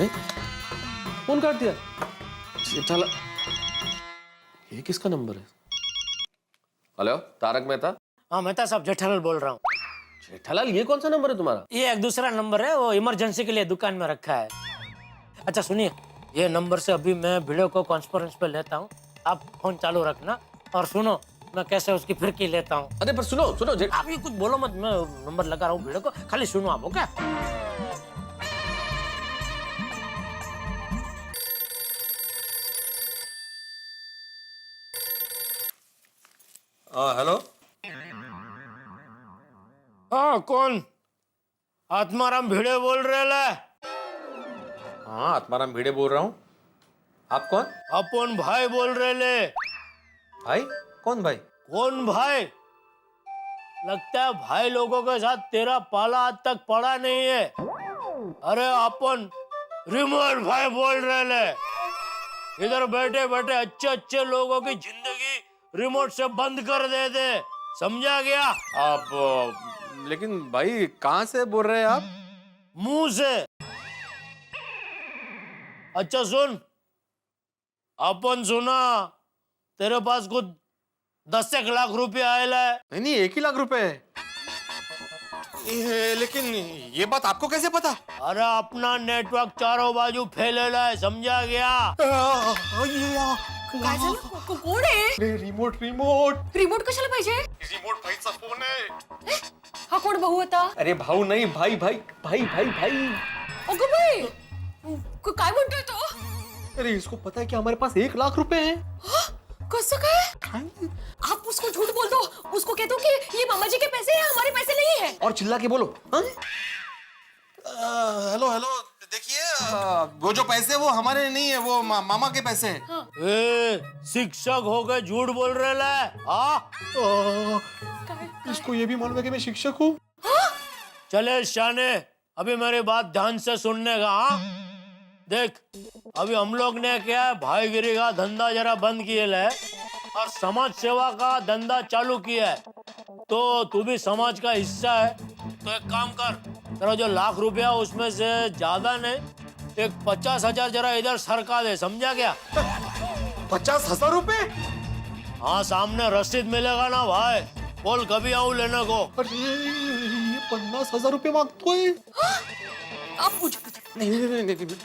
Phone काट दिया जेठालाल। ये किसका नंबर है? हेलो, तारक मेहता। हाँ मेहता साहब, जेठालाल बोल रहा हूँ। जेठालाल, ये कौन सा नंबर है तुम्हारा? ये एक दूसरा नंबर है, वो इमरजेंसी के लिए दुकान में रखा है। अच्छा सुनिए, ये नंबर से अभी मैं वीडियो को कॉन्फ्रेंस पे लेता हूँ, आप फोन चालू रखना। और सुनो, मैं कैसे उसकी फिरकी लेता हूँ। अरे पर सुनो सुनो आप ये कुछ बोलो मत, मैं नंबर लगा रहा हूँ वीडियो को, खाली सुनो आप। ओके? हेलो। हाँ कौन? आत्माराम भिड़े बोल रहे ले? हाँ, आत्माराम भिड़े बोल रहा हूँ। आप कौन? अपन भाई बोल रहे ले। भाई? कौन भाई? कौन भाई? लगता है भाई लोगों के साथ तेरा पाला आज तक पड़ा नहीं है। अरे अपन रिमोट भाई बोल रहे ले। इधर बैठे बैठे अच्छे अच्छे लोगों की जिंदगी रिमोट से बंद कर दे दे, समझा गया? आप लेकिन भाई कहाँ से बोल रहे हैं आप? मुंह से। अच्छा सुन, अपन सुना तेरे पास कुछ 10 लाख रुपया आयला है। नहीं नहीं, 1 ही लाख रुपए है। लेकिन ये बात आपको कैसे पता? अरे अपना नेटवर्क चारों बाजू फैलेला है, समझा गया? काय झालं? कोण आहे? रिमोट रिमोट रिमोट कशाला पाहिजे? रिमोट भाईचा फोन है। हा कोण भाऊ होता? अरे भाऊ नहीं, भाई भाई भाई भाई भाई। अगं बाई, काय म्हणतोय तो? अरे इसको पता है कि हमारे पास 1 लाख रुपए हैं। कसं काय? आप उसको झूठ बोल दो, उसको कह दो कि ये मामा जी के पैसे हैं, हमारे पैसे नहीं है। और चिल्ला के बोलो। हेलो हेलो, देखिए वो जो पैसे वो हमारे नहीं है, वो मामा के पैसे हैं। ए, शिक्षक हो गए झूठ बोल रहे ले? इसको ये भी मालूम है कि मैं शिक्षक हूँ। चले शाने, अभी मेरी बात ध्यान से सुनने का। हाँ देख, अभी हम लोग ने क्या है, भाईगिरी का धंधा जरा बंद किए है और समाज सेवा का धंधा चालू किया है। तो तू भी समाज का हिस्सा है, तो एक काम कर, तेरा जो 1 लाख रुपया उसमें से ज्यादा नहीं, एक 50,000 जरा इधर सरका दे, समझा क्या? 50,000 रुपए? हाँ सामने रसीद मिलेगा ना भाई, बोल कभी आऊं लेने को। अरे ये 50,000 रुपए मांगतो है। आप मुझे नहीं,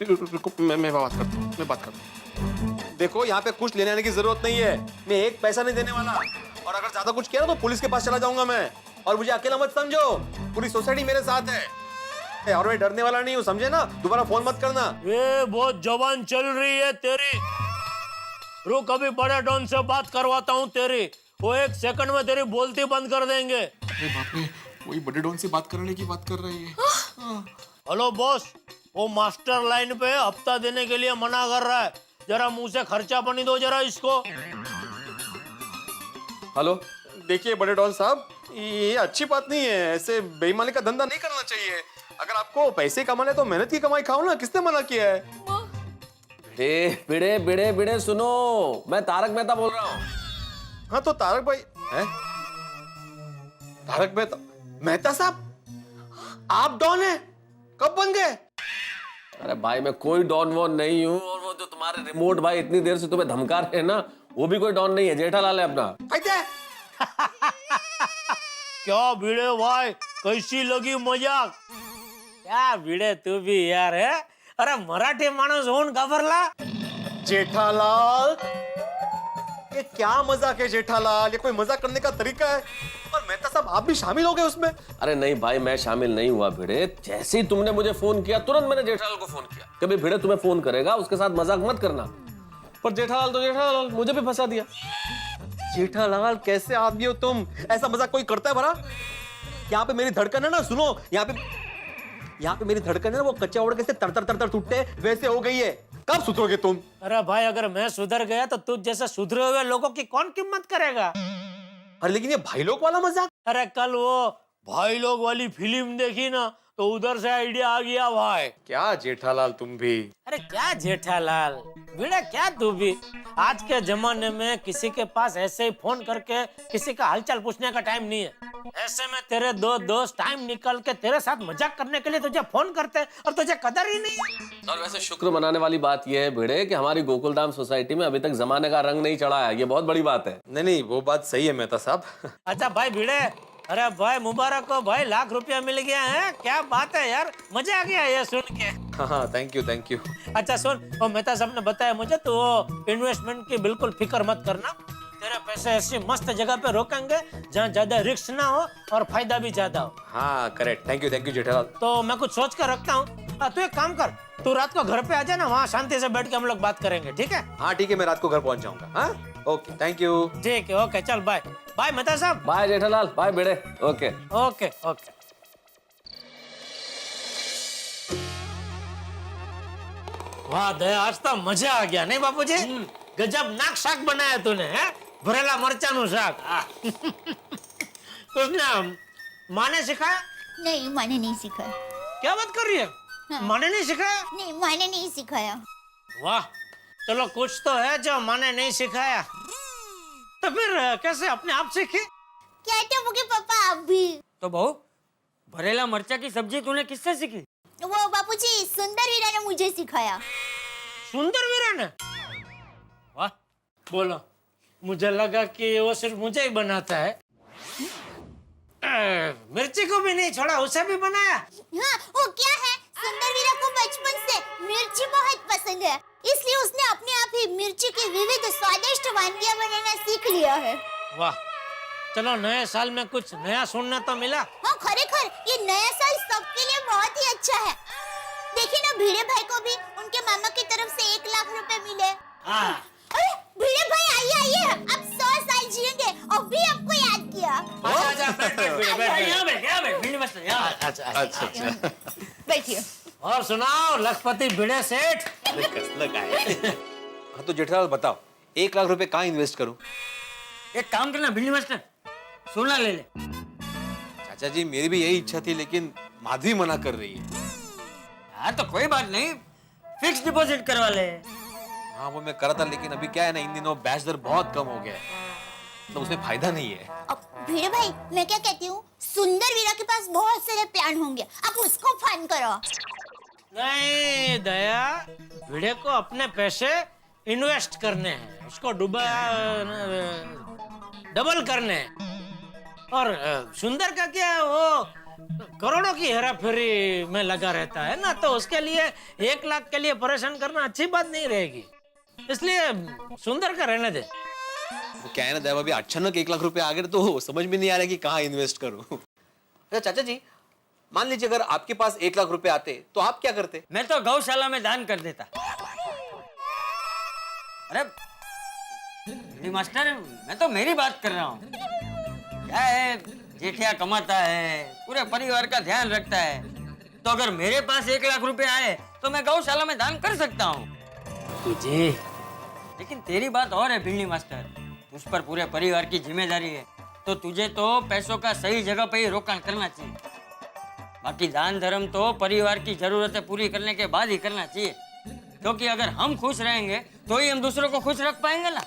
रुको, मैं बात करता हूँ, मैं बात करता हूँ। देखो यहाँ पे कुछ लेने आने की जरूरत नहीं है, मैं 1 पैसा नहीं देने वाला। और अगर ज्यादा कुछ किया ना तो पुलिस के पास चला जाऊंगा मैं। और मुझे अकेला मत समझो, पूरी सोसाइटी मेरे साथ है और मैं डरने वाला नहीं हूँ, समझे ना? दोबारा फोन मत करना। ये बहुत जवान चल रही है तेरी। रुक, अभी बड़े डॉन से बात करवाता हूँ तेरी, वो 1 सेकंड में तेरी बोलती बंद कर देंगे। अरे बाप रे, वही बड़े डॉन से बात करने की बात कर रही है। हेलो बॉस, वो मास्टर लाइन पे हफ्ता देने के लिए मना कर रहा है, जरा मुंह से खर्चा पानी दो जरा इसको। हेलो, देखिए बड़े डॉन साहब, ये अच्छी बात नहीं है, ऐसे बेईमानी का धंधा नहीं करना चाहिए। अगर आपको पैसे कमाने तो मेहनत की कमाई खाओ ना, किसने मना किया है? बिड़े बिड़े बिड़े सुनो, मैं तारक मेहता बोल रहा हूँ। हाँ तो तारक भाई है? तारक मेहता साहब, आप डॉन है? कब बन गए? अरे भाई मैं कोई डॉन वॉन नहीं हूँ, और वो जो तुम्हारे रिमोट भाई इतनी देर से तुम्हें धमका रहे हैं ना, वो भी कोई डॉन नहीं है, जेठालाल है अपना। क्या भिड़े भाई, कैसी लगी मजाक? क्या भिड़े तू भी यार है? अरे मराठी माणूस होऊन घाबरला? जेठालाल, ये क्या मजाक है जेठालाल? ये कोई मजाक करने का तरीका है? और मेहता साहब आप भी शामिल हो गए उसमें? अरे नहीं भाई, मैं शामिल नहीं हुआ भिड़े। जैसे ही तुमने मुझे फोन किया तुरंत मैंने जेठालाल को फोन किया। कभी भिड़े तुम्हें फोन करेगा, उसके साथ मजाक मत करना। पर जेठालाल तो जेठालाल, मुझे भी फंसा दिया। जेठालाल कैसे आदमी हो तुम? ऐसा मजाक कोई करता है भला? यहाँ पे मेरी धड़कन है ना, सुनो, यहाँ पे मेरी धड़कन है ना, वो कच्चे ओढ़ के से तर तर तर तर टूटते वैसे हो गई है। कब सुधरोगे तुम? अरे भाई, अगर मैं सुधर गया तो तुझ जैसे सुधरे हुए लोगों की कौन कीमत करेगा? अरे लेकिन ये भाई लोग वाला मजाक। अरे कल वो भाई लोग वाली फिल्म देखी ना, तो उधर से आइडिया आ गया भाई। क्या जेठालाल तुम भी? अरे क्या जेठालाल, भिड़ा क्या तू भी? आज के जमाने में किसी के पास ऐसे ही फोन करके किसी का हालचाल पूछने का टाइम नहीं है। ऐसे में तेरे 2 दोस्त टाइम निकल के तेरे साथ मजाक करने के लिए तुझे फोन करते और तुझे कदर ही नहीं है। और वैसे शुक्र मनाने वाली बात यह है भिड़े कि हमारी गोकुलधाम सोसाइटी में अभी तक जमाने का रंग नहीं चढ़ा है। ये बहुत बड़ी बात है। नहीं नहीं, वो बात सही है मेहता साहब। अच्छा भाई भिड़े, अरे भाई मुबारक हो भाई, ₹1,00,000 मिल गया है। क्या बात है यार, मजा आ गया ये सुन के। हाँ, थैंक यू थैंक यू। अच्छा सुन, वो मेहता साहब ने बताया मुझे, तो वो इन्वेस्टमेंट की बिल्कुल फिक्र मत करना। तेरे पैसे ऐसी मस्त जगह पे रोकेंगे जहाँ ज्यादा रिस्क ना हो और फायदा भी ज्यादा हो। हाँ करेक्ट, थैंक यू जेठालाल। तो मैं कुछ सोच कर रखता हूँ। तू एक काम कर, तू रात को घर पे आ जाना, वहाँ शांति से बैठ के हम लोग बात करेंगे, ठीक है? हाँ ठीक है, मैं रात को घर पहुंच जाऊंगा। हाँ ओके, थैंक यू। ठीक है, ओके, चल बाय बाय मेहता साहब। Bye Jethalal, bye Bhide. Okay okay okay. वाह दया, आज तो मजा आ गया नहीं बापूजी? गजब नाक शाक बनाया तूने, हैं? भरेला मरचा नु शाक। उसने माँ ने सिखाया? नहीं, मैंने नहीं सिखाया। क्या बात कर रही है? हाँ। माँ ने नहीं सिखाया? नहीं, मैंने नहीं सिखाया। वाह, चलो कुछ तो है जो माँ ने नहीं सिखाया। तो फिर कैसे अपने आप सीखी? कहते होगे पापा आप भी। तो बहू, भरेला मरचा की सब्जी तूने किससे सीखी? वो बापूजी सुंदर वीरा ने मुझे सिखाया। सुंदर वीरा ने? वाह, बोलो, मुझे लगा कि वो सिर्फ मुझे ही बनाता है। मिर्ची को भी नहीं छोड़ा, उसे भी बनाया। हाँ, वो क्या है, सुंदर वीरा को बचपन से मिर्ची बहुत पसंद है, इसलिए उसने अपने आप ही मिर्ची की विविध स्वादिष्ट वानगियां बनाना सीख लिया है। वाह, चलो नए साल में कुछ नया सुनने तो मिला। हाँ खरेखर, ये नया साल सबके लिए बहुत ही अच्छा है। देखिए ना, भिड़े भाई को भी उनके मामा की तरफ से 1,00,000 मिले। अरे भिड़े भाई आइए आइए, आप 100 साल जिएंगे और भी आपको याद किया। अच्छा। बैठिए। और सुनाओ लखपति भिड़े सेठ। हाँ तो जेठालाल बताओ, 1,00,000 रुपए कहाँ इन्वेस्ट करूँ? एक काम करना भिंडी मास्टर, सोना ले ले। चाचा जी मेरी भी यही इच्छा थी, लेकिन माधवी मना कर रही है। यार तो कोई बात नहीं, फिक्स डिपॉजिट करवा ले। हाँ वो मैं करा था, लेकिन अभी क्या है ना, इन दिनों ब्याज दर बहुत कम हो गया है, तो उसमें फायदा नहीं है। अब भिड़े भाई, मैं क्या कहती हूँ, सुंदर वीरा के पास बहुत सारे प्लान होंगे, आप उसको फन करो। नहीं दया, भिड़े को अपने पैसे इन्वेस्ट करने हैं, उसको डबल करने हैं। और सुंदर का क्या है, वो करोड़ों की हेरा फेरी में लगा रहता है ना, तो उसके लिए 1,00,000 के लिए परेशान करना अच्छी बात नहीं रहेगी, इसलिए सुंदर का रहने दे। वो क्या है ना देव, अभी अचानक 1,00,000 रुपए आ गए तो समझ में नहीं आ रहा कि कहाँ इन्वेस्ट करूँ। अच्छा चाचा जी, मान लीजिए अगर आपके पास 1,00,000 रुपए आते तो आप क्या करते? मैं तो गौशाला में दान कर देता। अरे भिंडी मास्टर, मैं तो मेरी बात कर रहा हूँ। क्या है, जेठिया कमाता है, पूरे परिवार का ध्यान रखता है, तो अगर मेरे पास 1,00,000 रुपए आए तो मैं गौशाला में दान कर सकता हूँ। तुझे लेकिन तेरी बात और है भिंडी मास्टर, उस पर पूरे परिवार की जिम्मेदारी है, तो तुझे तो पैसों का सही जगह पे ही रोकाण करना चाहिए। बाकी दान धर्म तो परिवार की जरूरतें पूरी करने के बाद ही करना चाहिए, क्योंकि अगर हम खुश रहेंगे तो ही हम दूसरों को खुश रख पाएंगे ना।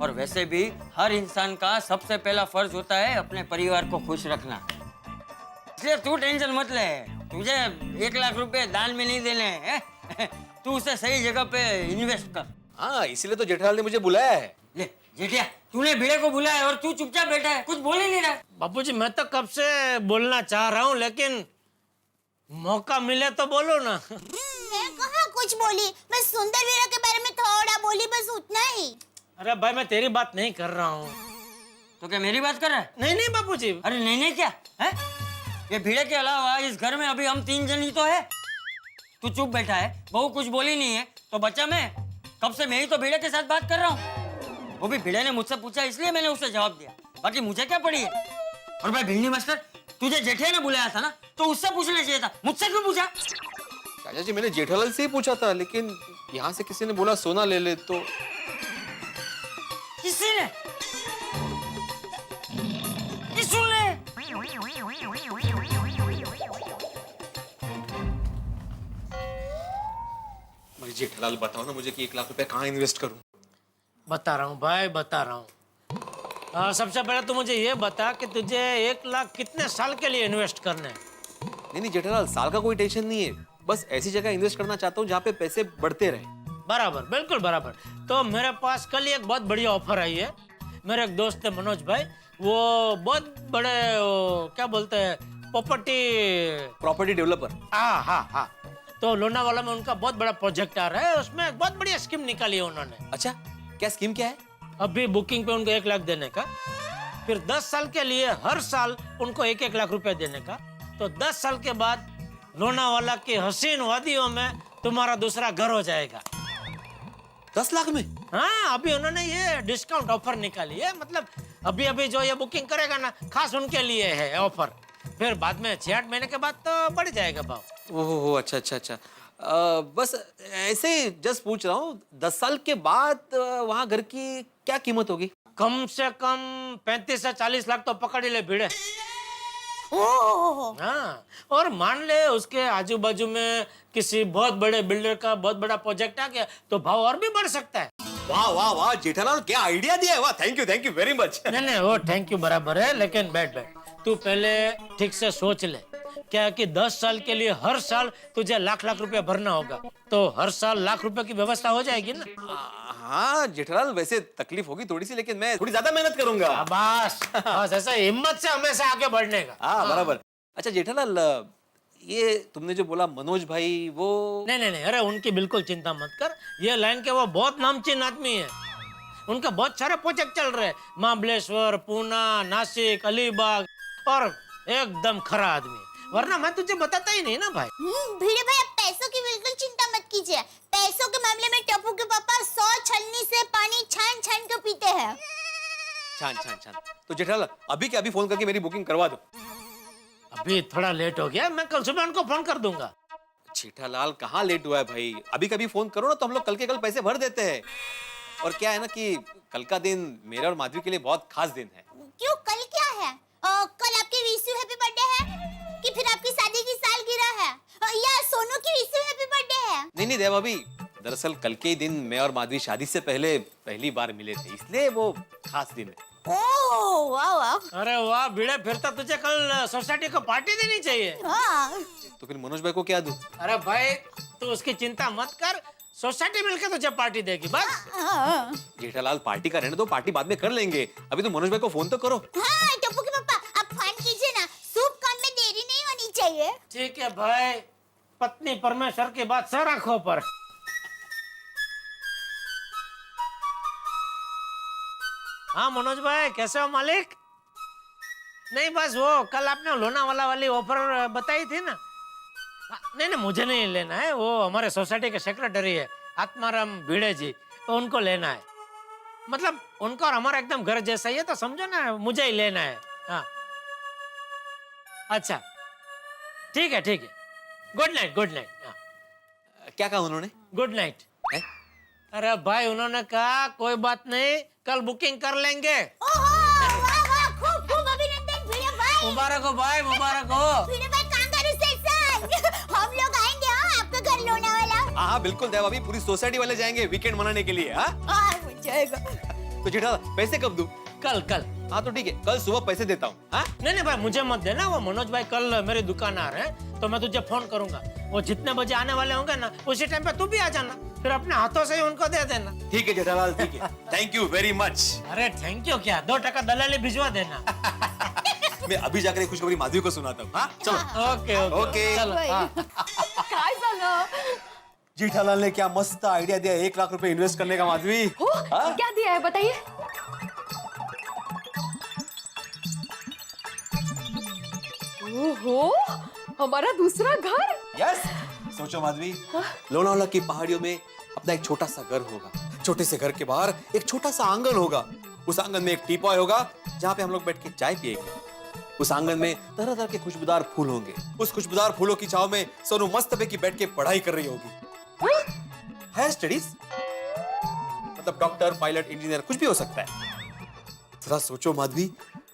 और वैसे भी हर इंसान का सबसे पहला फर्ज होता है अपने परिवार को खुश रखना, इसलिए तू टेंशन मत ले। तुझे 1,00,000 रुपए दान में नहीं देने हैं, तू उसे सही जगह पे इन्वेस्ट कर। हाँ इसीलिए तो जेठालाल ने मुझे बुलाया है। ले जेठिया, तूने भिड़े को बुलाया है और तू चुपचाप बैठा है, कुछ बोल ही नहीं रहा। बापूजी मैं तो कब से बोलना चाह रहा हूँ, लेकिन मौका मिले तो बोलो ना। मैं कहाँ कुछ बोली, मैं सुंदर वीरा के बारे में थोड़ा बोली, बस उतना ही। अरे भाई मैं तेरी बात नहीं कर रहा हूँ। तो क्या मेरी बात कर रहा है? नहीं नहीं बापूजी। अरे नहीं नहीं क्या है, ये भिड़े के अलावा इस घर में अभी हम 3 जन ही तो है। तू चुप बैठा है, बहू कुछ बोली नहीं है, तो बच्चा मैं कब से मैं ही तो भिड़े के साथ बात कर रहा हूँ। वो भी भिड़े ने मुझसे पूछा इसलिए मैंने उसे जवाब दिया, बाकी मुझे क्या पड़ी है। और भाई भिंडी मास्टर, तुझे जेठिया ने बुलाया था ना, तो उससे पूछना चाहिए था, मुझसे क्यों पूछा? चाचा जी मैंने जेठालाल से ही पूछा था, लेकिन यहाँ से किसी ने बोला सोना ले ले, तो किसी ने? किसू ने? मुझे जेठालाल बताओ ना मुझे कि 1,00,000 रुपए कहाँ इन्वेस्ट करूँ? बता रहा हूँ भाई, बता रहा हूँ। सबसे पहले तो मुझे ये बता कि तुझे 1,00,000 कितने साल के लिए इन्वेस्ट करने हैं? नहीं नहीं जेठालाल, साल का कोई टेंशन नहीं है, बस ऐसी जगह इन्वेस्ट करना चाहता हूँ जहाँ पे पैसे बढ़ते रहे। बराबर, बिल्कुल बराबर। तो मेरे पास कल एक बहुत बढ़िया ऑफर आई है। मेरे एक दोस्त है मनोज भाई, वो बहुत बड़े क्या बोलते हैं प्रॉपर्टी डेवलपर। हाँ हाँ हाँ। तो लोनावाला में उनका बहुत बड़ा प्रोजेक्ट आ रहा है, उसमें एक बहुत बढ़िया स्कीम निकाली है उन्होंने। अच्छा, क्या स्कीम क्या है? अभी बुकिंग पे उनको 1 लाख देने का, फिर 10 साल के लिए हर साल उनको 1-1 लाख रुपए देने का। तो 10 साल के बाद लोनावाला की हसीन वादियों में तुम्हारा दूसरा घर हो जाएगा। 10 लाख में? हाँ, अभी उन्होंने ये डिस्काउंट ऑफर निकाली है। मतलब अभी अभी जो ये बुकिंग करेगा ना, खास उनके लिए है ऑफर। फिर बाद में 6-8 महीने के बाद तो बढ़ जाएगा भाव। ओहो, अच्छा अच्छा अच्छा। बस ऐसे जस्ट पूछ रहा हूँ, 10 साल के बाद वहाँ घर की क्या कीमत होगी? कम से कम 35 से 40 लाख तो पकड़ ही ले भिड़े। ओह, हाँ, और मान ले उसके आजू बाजू में किसी बहुत बड़े बिल्डर का बहुत बड़ा प्रोजेक्ट आ गया तो भाव और भी बढ़ सकता है। वाह वाह वाह जेठालाल, क्या आइडिया दिया है! वाह, थैंक यू वेरी मच। नहीं वो थैंक यू बराबर है, लेकिन बैठ तू पहले ठीक से सोच ले। क्या कि 10 साल के लिए हर साल तुझे लाख रुपया भरना होगा, तो हर साल लाख रुपए की व्यवस्था हो जाएगी ना। हाँ जेठालाल, वैसे तकलीफ होगी थोड़ी सी, लेकिन मैं थोड़ी ज्यादा मेहनत करूंगा। बस ऐसा हिम्मत से हमेशा आगे बढ़ने का। हाँ बराबर। अच्छा जेठालाल, ये तुमने जो बोला मनोज भाई, वो नहीं, अरे उनकी बिल्कुल चिंता मत कर। ये लाइन के वो बहुत नामचीन आदमी है। उनका बहुत सारे प्रोजेक्ट चल रहे हैं, महाबलेश्वर, पूना, नासिक, अलीबाग, और एकदम खरा आदमी। वरना मैं तुझे बताता ही नहीं ना भाई। भिड़े भाई, आप पैसों की बिल्कुल चिंता मत कीजिए। पैसों के मामले में टप्पू के पापा 100 छलनी से पानी छान छान के पीते हैं। छान। तो जेठालाल, अभी के अभी फोन करके मेरी बुकिंग करवा दो। अभी थोड़ा लेट हो गया, मैं कल सुबह उनको फोन कर दूंगा। जेठालाल, कहाँ लेट हुआ है भाई? अभी कभी फोन करो ना तो हम लोग कल के कल पैसे भर देते हैं। और क्या है ना कि कल का दिन मेरे और माधवी के लिए बहुत खास दिन है। क्यों, कल क्या है? कल आपके विशु हैप्पी बर्थडे है कि फिर आपकी शादी की सालगिरह है, या सोनू की विशु हैप्पी बर्थडे है? नहीं देवा भाभी, दरअसल कल के ही दिन मैं और माधवी शादी से पहले पहली बार मिले थे, इसलिए वो खास दिन है। ओह वाह वाह। अरे वाह भिड़े, फिर तो तुझे कल सोसाइटी को पार्टी देनी चाहिए। हाँ। तो फिर मनोज भाई को क्या दूं? अरे भाई तू उसकी चिंता मत कर, सोसाइटी मिलकर तुझे पार्टी देगी बस। जेठालाल, पार्टी का रहने दो, पार्टी बाद में कर लेंगे। अभी तो मनोज भाई को फोन तो करो। हाँ, टप्पू के पापा, आप फोन कीजिए ना, शुभ काम में देरी नहीं होनी चाहिए। ठीक है भाई, पत्नी परमेश्वर की बात सर आंखों पर। हाँ मनोज भाई, कैसे हो मालिक? नहीं बस वो कल आपने लोनावाला वाली ऑफर बताई थी ना। नहीं मुझे नहीं लेना है, वो हमारे सोसाइटी के सेक्रेटरी है आत्माराम भिड़े जी, तो उनको लेना है। मतलब उनका और हमारा एकदम घर जैसा ही है, तो समझो ना, मुझे ही लेना है। हाँ अच्छा ठीक है। Good night. क्या कहा उन्होंने? Good night. अरे भाई उन्होंने कहा कोई बात नहीं, कल बुकिंग कर लेंगे। वाह, खूब अभिनंदन भिड़े भाई। मुबारक हो भाई, मुबारक हो। भिड़े भाई, कांगारू सेक्शन। हम लोग आएंगे आपके घर लोनावाला। हाँ बिल्कुल देवा भाभी, पूरी सोसाइटी वाले जाएंगे वीकेंड मनाने के लिए। हाँ हो जाएगा। तो जेठालाल, पैसे कब दूं? कल। हाँ तो ठीक है, कल सुबह पैसे देता हूँ। हाँ नहीं भाई मुझे मत देना, वो मनोज भाई कल मेरी दुकान आ रहे हैं, तो मैं तुझे फोन करूंगा। वो जितने बजे आने वाले होंगे ना, उसी टाइम पे तू भी आ जाना, फिर अपने हाथों से ही उनको दे देना। ठीक है जेठालाल, ठीक है। Thank you very much. अरे थैंक यू क्या, 2 टका दलाली भिजवा देना। मैं अभी जाकर ये खुशखबरी माधवी को सुनाता हूँ। हाँ चलो। ओके चलो। हाँ। काय झालं? जेठालाल ने क्या मस्त आइडिया दिया, 1 लाख रुपए इन्वेस्ट करने का माधवी। हो, क्या दिया है बताइए? ओहो, हमारा दूसरा घर। यस, सोचो माधवी, लोनावाला की पहाड़ियों में अपना एक छोटा सा घर होगा। छोटे से घर के बाहर एक छोटा सा आंगन होगा। उस आंगन में एक टीपॉय होगा जहाँ पे हम लोग बैठ के चाय पिएंगे। उस आंगन में तरह तरह के खुशबूदार फूल होंगे। उस खुशबूदार फूलों की छाव में सोनू मस्त पैकी बैठ के पढ़ाई कर रही होगी। हायर स्टडीज, मतलब डॉक्टर, पायलट, इंजीनियर, कुछ भी हो सकता है। जरा सोचो माधवी,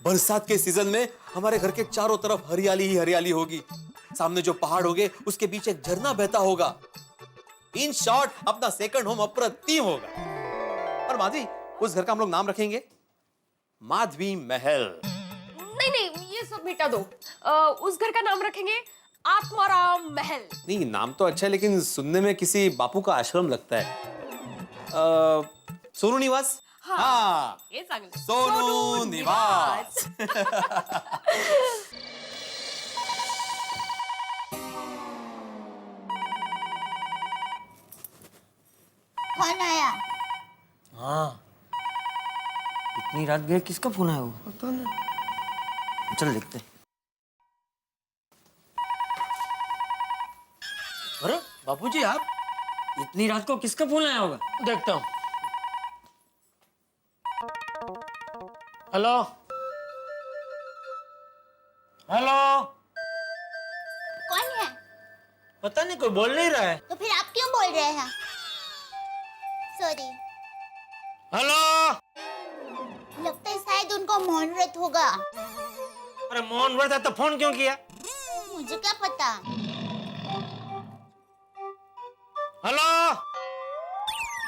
बरसात के सीजन में हमारे घर के चारों तरफ हरियाली ही हरियाली होगी। सामने जो पहाड़ होंगे उसके बीच एक झरना बहता होगा। इन शॉर्ट, अपना सेकंड होम अप्रतिम होगा। और माधवी, उस घर का हम लोग नाम रखेंगे माधवी महल। नहीं, ये सब मिटा दो। उस घर का नाम रखेंगे आत्माराम महल। नहीं, नाम तो अच्छा है लेकिन सुनने में किसी बापू का आश्रम लगता है। सोनू निवास। हाँ, ये चांगलं। सोनू निवास। कौन आया? हाँ, इतनी रात गए किसका फोन आया होगा? पता नहीं। चल देखते। अरे बापूजी आप? इतनी रात को किसका फोन आया होगा? देखता हूँ। हेलो हेलो, कौन है? पता नहीं, कोई बोल नहीं रहा है। तो फिर आप क्यों बोल रहे हैं? सॉरी, हेलो, लगता है शायद उनको मौन व्रत होगा। अरे मौन व्रत है तो फोन क्यों किया? मुझे क्या पता। हेलो,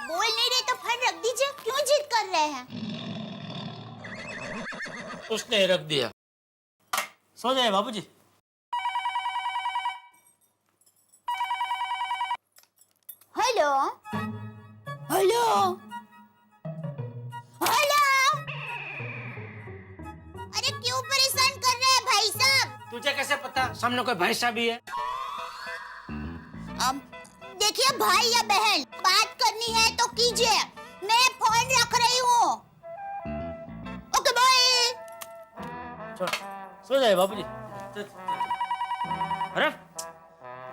बोल नहीं रहे तो फोन रख दीजिए, क्यों जिद कर रहे हैं? उसने रख दिया। सो जाए बापूजी। हेलो हेलो हेलो, अरे क्यों परेशान कर रहे हैं भाई साहब? तुझे कैसे पता सामने कोई भाई साहब भी है? देखिए भाई या बहन, बात करनी है तो कीजिए, मैं फोन रख रही हूँ। Okay bye. सो जाए बापूजी। अरे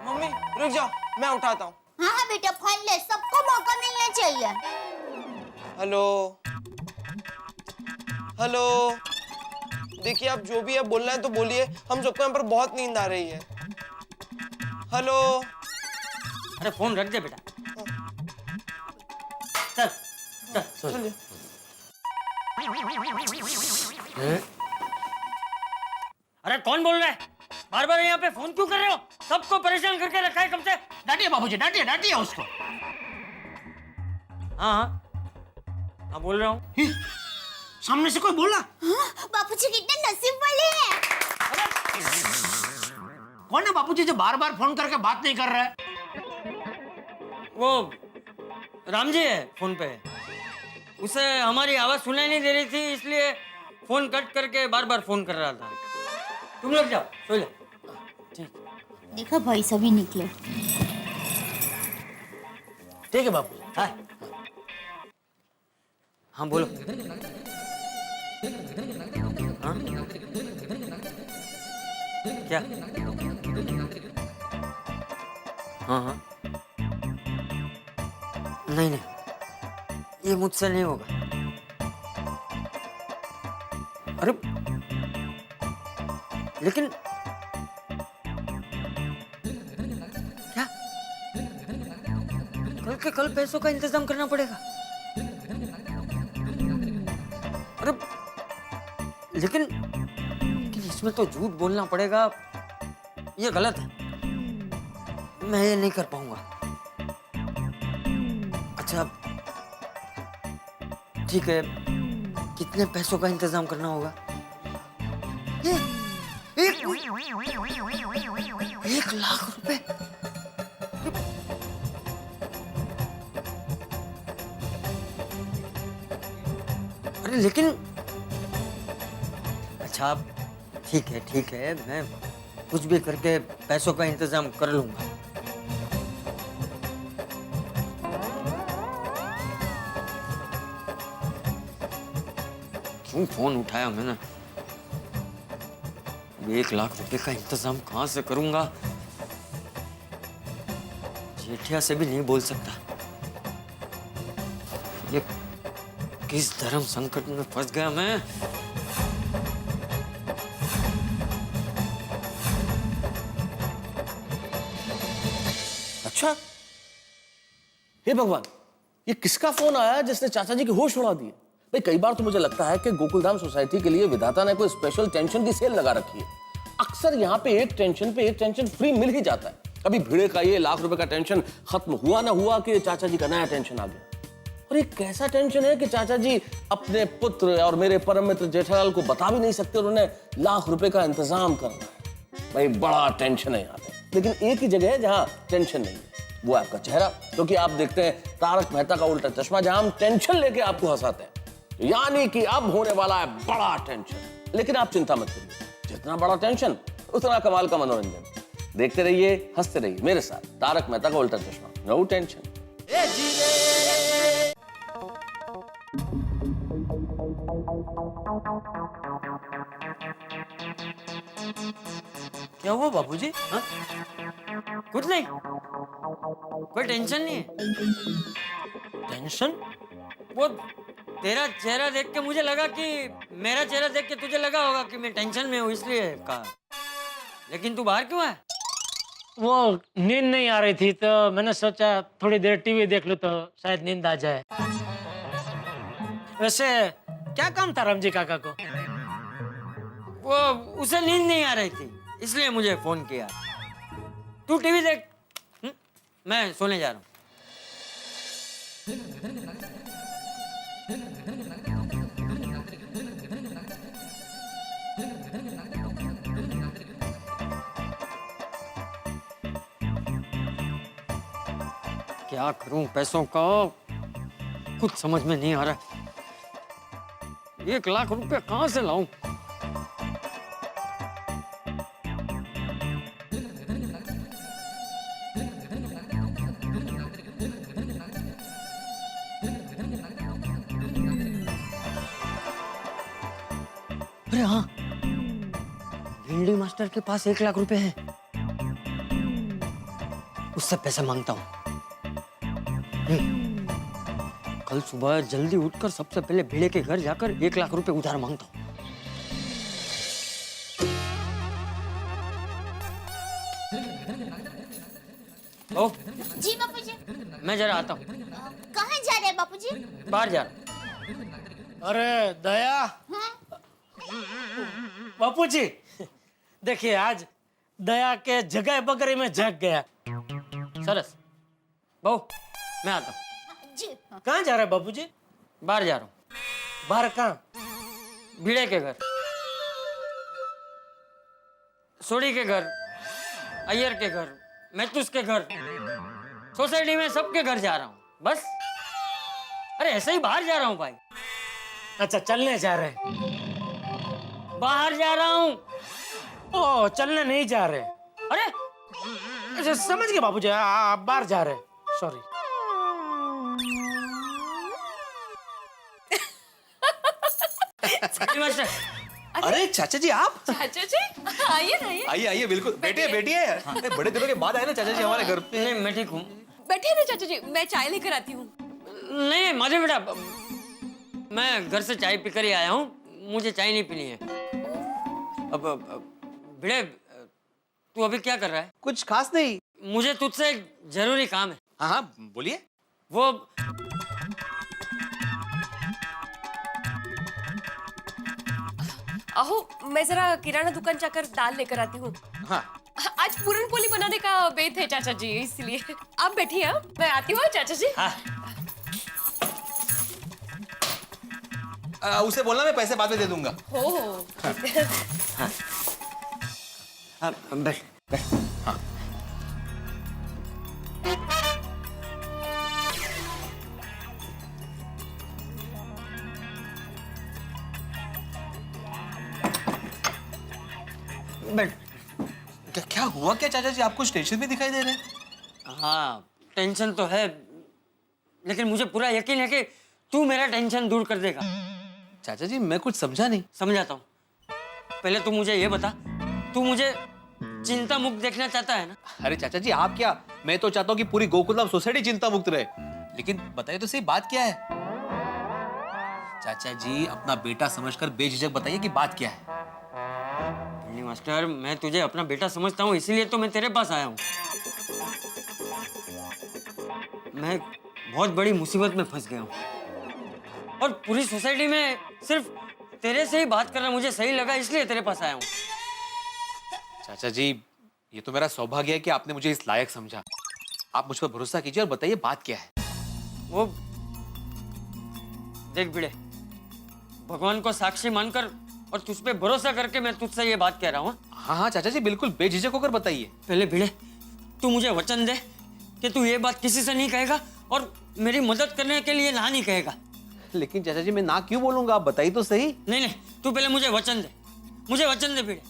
मम्मी रुक जाओ, मैं उठाता हूँ। हाँ हाँ बेटा, फोन ले, सबको मौका मिलना चाहिए। हेलो हेलो, देखिए आप जो भी है बोलना है तो बोलिए, हम सबको यहाँ पर बहुत नींद आ रही है। हेलो। अरे फोन रख दे बेटा। चल चल सो जा। अरे कौन बोल रहा है? बार बार यहाँ पे फोन क्यों कर रहे हो? सबको परेशान करके रखा है कब से? डांटिए बाबूजी, डांटिए डांटिए उसको। हाँ हाँ हाँ बोल रहा हूँ। सामने से कोई बोला? हाँ, बापूजी कितने नसीब वाले हैं। कौन है बापूजी जो बार बार फोन करके बात नहीं कर रहा है? वो राम जी है फोन पे। उसे हमारी आवाज सुनाई नहीं दे रही थी, इसलिए फोन कट करके बार बार फोन कर रहा था। तुम लोग जाओ, सो जाओ। देखा भाई सभी निकले। ठीक है बापू। हाँ हाँ बोलो। हाँ क्या? हाँ हाँ नहीं नहीं, ये मुझसे नहीं होगा। अरे लेकिन क्या? कल के कल पैसों का इंतजाम करना पड़ेगा। अरे लेकिन इसमें तो झूठ बोलना पड़ेगा, ये गलत है। मैं ये नहीं कर पाऊंगा। अच्छा ठीक है, कितने पैसों का इंतजाम करना होगा? एक लाख रुपए? अरे लेकिन अच्छा ठीक है, मैं कुछ भी करके पैसों का इंतजाम कर लूंगा। क्यों फोन उठाया मैंने? 1 लाख रुपए का इंतजाम कहां से करूंगा? जेठिया से भी नहीं बोल सकता। ये किस धर्म संकट में फंस गया मैं। अच्छा, हे भगवान, ये किसका फोन आया जिसने चाचा जी के होश उड़ा दिए? भाई कई बार तो मुझे लगता है कि गोकुलधाम सोसाइटी के लिए विधाता ने कोई स्पेशल टेंशन की सेल लगा रखी है। अक्सर यहाँ पे एक टेंशन फ्री मिल ही जाता है। कभी भिड़े का ये 1 लाख रुपए का टेंशन खत्म हुआ ना हुआ कि चाचा जी का नया टेंशन आ गया। और ये कैसा टेंशन है कि चाचा जी अपने पुत्र और मेरे परम मित्र जेठालाल को बता भी नहीं सकते और उन्हें 1 लाख रुपए का इंतजाम करना है। भाई बड़ा टेंशन है यहाँ पे। लेकिन एक ही जगह है जहां टेंशन नहीं है, वो है आपका चेहरा। क्योंकि आप देखते हैं तारक मेहता का उल्टा चश्मा, जहां हम टेंशन लेके आपको हंसाते हैं, यानी कि अब होने वाला है बड़ा टेंशन। लेकिन आप चिंता मत करिए, जितना बड़ा टेंशन उतना कमाल का मनोरंजन। देखते रहिए, हंसते रहिए मेरे साथ, तारक मेहता का उल्टा चश्मा, नो टेंशन। क्या हुआ बाबूजी? हाँ? कुछ नहीं, कोई टेंशन नहीं है। टेंशन? वो तेरा चेहरा देख के मुझे लगा कि मेरा चेहरा देख के तुझे लगा होगा कि मैं टेंशन में हूँ, इसलिए कहा। लेकिन तू बाहर क्यों है? वो नींद नहीं आ रही थी तो मैंने सोचा थोड़ी देर टीवी देख लूं तो शायद नींद आ जाए। वैसे क्या काम था रामजी काका को? वो उसे नींद नहीं आ रही थी, इसलिए मुझे फोन किया। तू टीवी देख, मैं सोने जा रहा हूँ। क्या करूं पैसों का, कुछ समझ में नहीं आ रहा। 1 लाख रुपए कहां से लाऊं? अरे हाँ, भिंडी मास्टर के पास 1 लाख रुपए हैं। उससे पैसे मांगता हूँ। कल सुबह जल्दी उठकर सबसे पहले भिड़े के घर जाकर 1 लाख रुपए उधार मांगता हूँ। ओ, जी बापूजी। मैं जरा आता हूँ। कहाँ जा रहे हैं बापूजी? बाहर जा रहा हूँ। अरे दया, हाँ? बापूजी देखिए आज दया के जगह बगरी में जग गया। सरस, बहू मैं आता हूँ। जी। कहाँ जा रहे हैं बापूजी? बाहर जा रहा हूँ। बाहर कहाँ? भिड़े के घर, सोडी के घर, अय्यर के घर, मैथुस के घर, सोसाइटी में सबके घर जा रहा हूँ। बस, अरे ऐसे ही बाहर जा रहा हूँ भाई। अच्छा चलने जा रहे हैं? बाहर जा रहा हूँ। ओ चलने नहीं जा रहे। अरे अच्छा समझ गए बाबूजी, आप बाहर जा रहे हैं, सॉरी। मास्टर, अरे चाचा जी आप? चाचा जी आइए ना, आइए। आइए आइए, बिल्कुल बैठिए बैठिए। अरे बड़े दिनों के बाद आए ना चाचा जी हमारे घर पे। नहीं मैं ठीक हूँ। बैठिए ना चाचा जी, मैं चाय लेकर आती हूँ। नहीं माझे बेटा, मैं घर से चाय पीकर ही आया हूँ, मुझे चाय नहीं पीनी है। अब भिड़े, तू अभी क्या कर रहा है? कुछ खास नहीं। मुझे तुझसे एक जरूरी काम है। हाँ हाँ बोलिए। वो अहो, मैं जरा किराना दुकान जाकर दाल लेकर आती हूँ। हाँ आज पूरन पोली बनाने का बेत है चाचा जी, इसलिए आप बैठिए। हाँ, मैं आती हूँ चाचा जी। हाँ, उसे बोलना मैं पैसे बाद में दे दूंगा। हो हाँ, बैठ बैठ। बैठ। क्या क्या हुआ क्या चाचा जी, आपको टेंशन भी दिखाई दे रहे हैं? हाँ टेंशन तो है, लेकिन मुझे पूरा यकीन है कि तू मेरा टेंशन दूर कर देगा। चाचा जी मैं कुछ समझा नहीं। समझाता हूँ। पहले तू मुझे ये बता, तू मुझे चिंता मुक्त देखना चाहता है ना? अरे चाचा जी आप क्या, मैं तो चाहता हूँ कि पूरी गोकुलधाम सोसाइटी चिंता मुक्त रहे। लेकिन बताइए तो सही बात क्या है? चाचा जी अपना बेटा समझकर बेझिझक बताइए कि बात क्या है। मास्टर, मैं तुझे अपना बेटा समझता हूँ, इसीलिए तो मैं तेरे पास आया हूँ। मैं बहुत बड़ी मुसीबत में फंस गया हूँ और पूरी सोसाइटी में सिर्फ तेरे से ही बात करना मुझे सही लगा, इसलिए तेरे पास आया हूँ। चाचा जी ये तो मेरा सौभाग्य है कि आपने मुझे इस लायक समझा। आप मुझ पर भरोसा कीजिए और बताइए बात क्या है। वो देख भिड़े, भगवान को साक्षी मानकर और तुझ पे भरोसा करके मैं तुझसे ये बात कह रहा हूँ। हाँ हाँ चाचा जी, बिल्कुल बेझिझक होकर बताइए। पहले भिड़े, तू मुझे वचन दे कि तू ये बात किसी से नहीं कहेगा और मेरी मदद करने के लिए ना नहीं कहेगा। लेकिन चाचा जी मैं ना क्यों बोलूंगा, आप बताइए तो सही। नहीं नहीं, तू पहले मुझे वचन दे, मुझे वचन दे भिड़े।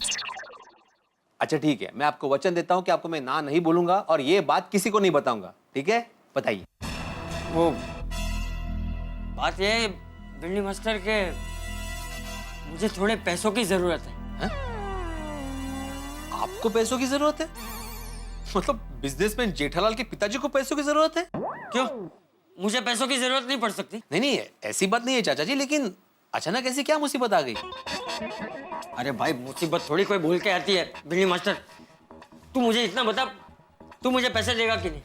अच्छा ठीक है, मैं आपको वचन देता हूँ कि आपको मैं ना नहीं बोलूंगा और ये बात किसी को नहीं बताऊंगा, ठीक है? बताइए। वो बात ये है भिंडी मास्टर के, मुझे थोड़े पैसों की जरूरत है। आपको पैसों की जरूरत है? मतलब बिजनेसमैन जेठालाल के पिताजी को पैसों की जरूरत है? क्यों, मुझे पैसों की जरूरत नहीं पड़ सकती? नहीं नहीं, ऐसी बात नहीं है चाचा जी, लेकिन अचानक ऐसी क्या मुसीबत आ गई? अरे भाई, मुसीबत थोड़ी कोई भूल के आती है भिंडी मास्टर। तू मुझे इतना बता, तू मुझे पैसे देगा कि नहीं?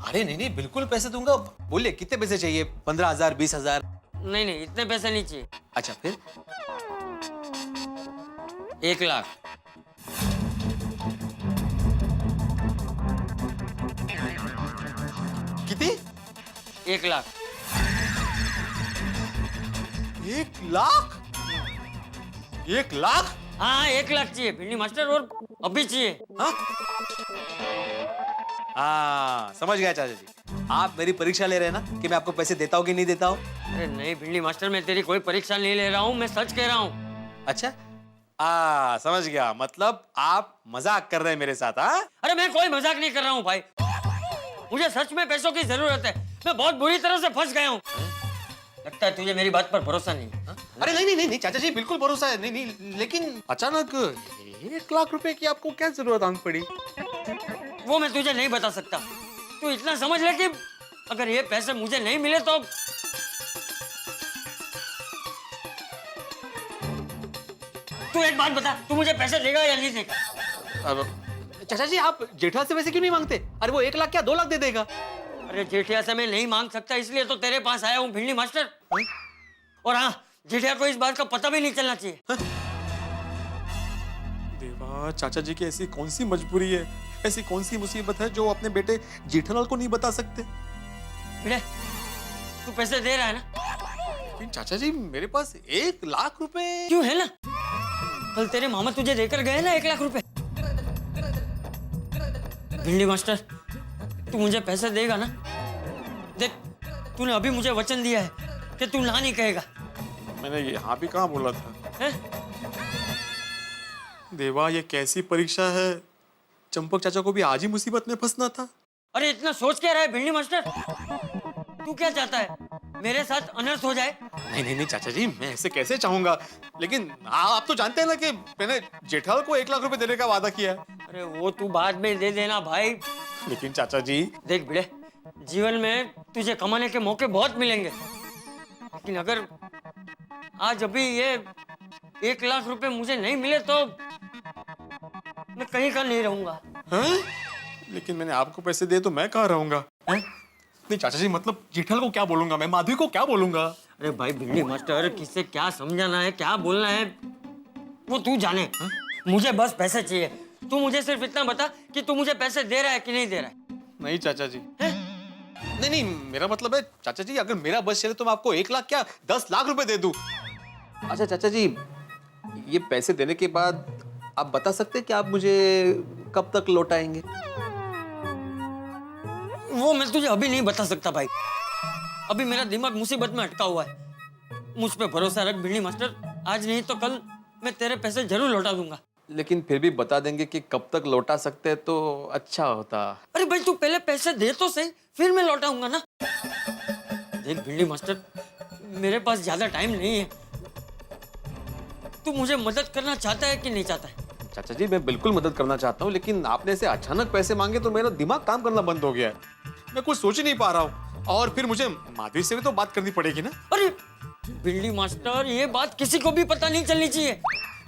अरे नहीं नहीं, बिल्कुल पैसे दूंगा। बोलिए कितने पैसे चाहिए? 15,000, 20,000? नहीं नहीं, इतने पैसे नहीं चाहिए। अच्छा फिर? 1 लाख। कितनी? 1 लाख। 1 लाख? 1 लाख? हाँ 1 लाख चाहिए भिंडी मास्टर, और अभी चाहिए। हाँ समझ गया चाचा जी, आप मेरी परीक्षा ले रहे हैं ना कि मैं आपको पैसे देता हूँ कि नहीं देता हूँ? अरे नहीं भिंडी मास्टर, मैं तेरी कोई परीक्षा नहीं ले रहा हूँ, मैं सच कह रहा हूँ। अच्छा, समझ गया, मतलब आप मजाक कर रहे हैं मेरे साथ? हाँ अरे मैं कोई मजाक नहीं कर रहा हूँ भाई, मुझे सच में पैसों की जरूरत है। मैं बहुत बुरी तरह से फंस गया हूँ। लगता है तुझे मेरी बात पर भरोसा नहीं है। अरे नहीं नहीं नहीं चाचा जी, बिल्कुल भरोसा है। नहीं नहीं, लेकिन अचानक 1 लाख रुपए की आपको क्या जरूरत आन पड़ी? वो मैं तुझे नहीं बता सकता। तू इतना समझ ले कि अगर ये पैसे मुझे नहीं मिले तो तू एक बात बता, तू मुझे पैसे देगा या नहीं देगा? अब चाचा जी, आप जेठा से पैसे क्यों नहीं मांगते? अरे वो 1 लाख क्या 2 लाख दे देगा? अरे जेठिया से मैं नहीं मांग सकता, इसलिए तो तेरे पास आया हूँ भिंडी मास्टर। और हाँ, जेठिया को इस बात का पता भी नहीं चलना चाहिए। देवा, चाचा जी की ऐसी कौन सी मजबूरी है, ऐसी कौन सी मुसीबत है जो अपने बेटे जेठालाल को नहीं बता सकते? भिड़े, तू पैसे दे रहा है ना? लेकिन चाचा जी, मेरे पास 1 लाख रुपए क्यों है ना, कल तेरे मामा तुझे देकर गए ना 1 लाख रुपए। भिंडी मास्टर, तू मुझे पैसे देगा ना? देख, तूने अभी मुझे वचन दिया है कि तू ना नहीं कहेगा। मैंने यहाँ भी कहाँ बोला था? है? देवा, ये कैसी परीक्षा है? चंपक चाचा को भी आज ही मुसीबत में फंसना था। अरे इतना सोच क्या रहा है भिंडी मास्टर? तू क्या चाहता है, मेरे साथ अनर्थ हो जाए? नहीं नहीं नहीं चाचा जी, मैं ऐसे कैसे चाहूंगा, लेकिन आप तो जानते हैं ना कि मैंने जेठालाल को 1 लाख रुपए देने का वादा किया है। अरे वो तू बाद में दे देना भाई। लेकिन चाचा जी, देख भिड़े, जीवन में तुझे कमाने के मौके बहुत मिलेंगे, लेकिन अगर आज अभी ये 1 लाख रुपए मुझे नहीं मिले तो मैं कहीं का नहीं रहूंगा। हैं? लेकिन मैंने आपको पैसे दिए तो मैं कहाँ रहूंगा? नहीं चाचा जी, मतलब जेठालाल को क्या बोलूंगा मैं, माधवी को क्या बोलूंगा? अरे भाई भिंडी मास्टर, किससे क्या समझाना है, क्या बोलना है, वो तू जाने। मुझे बस पैसे चाहिए। तू मुझे सिर्फ इतना बता कि तू मुझे पैसे दे रहा है कि नहीं दे रहा है। नहीं चाचा जी, नहीं नहीं, मेरा मतलब है चाचा जी, अगर मेरा बस चले तो मैं आपको 1 लाख क्या 10 लाख रुपए दे दूं। अच्छा चाचा जी, ये पैसे देने के बाद आप बता सकते हैं कि आप मुझे कब तक लौटाएंगे? वो मैं तुझे अभी नहीं बता सकता भाई, अभी मेरा दिमाग मुसीबत में अटका हुआ है। मुझ पे भरोसा रख भिंडी मास्टर, आज नहीं तो कल मैं तेरे पैसे जरूर लौटा दूंगा। लेकिन फिर भी बता देंगे कि कब तक लौटा सकते हैं तो अच्छा होता। अरे भाई तू पहले पैसे दे तो सही, फिर मैं लौटाऊंगा ना। देख भिंडी मास्टर, मेरे पास ज्यादा टाइम नहीं है। तू मुझे मदद करना चाहता है कि नहीं चाहता है? चाचा जी, मैं बिल्कुल मदद करना चाहता हूँ, लेकिन आपने ऐसे अचानक पैसे मांगे तो मेरा दिमाग काम करना बंद हो गया है। मैं कुछ सोच ही नहीं पा रहा हूँ, और फिर मुझे माधवी से भी तो बात करनी पड़ेगी ना। अरे भिंडी मास्टर, ये बात किसी को भी पता नहीं चलनी चाहिए।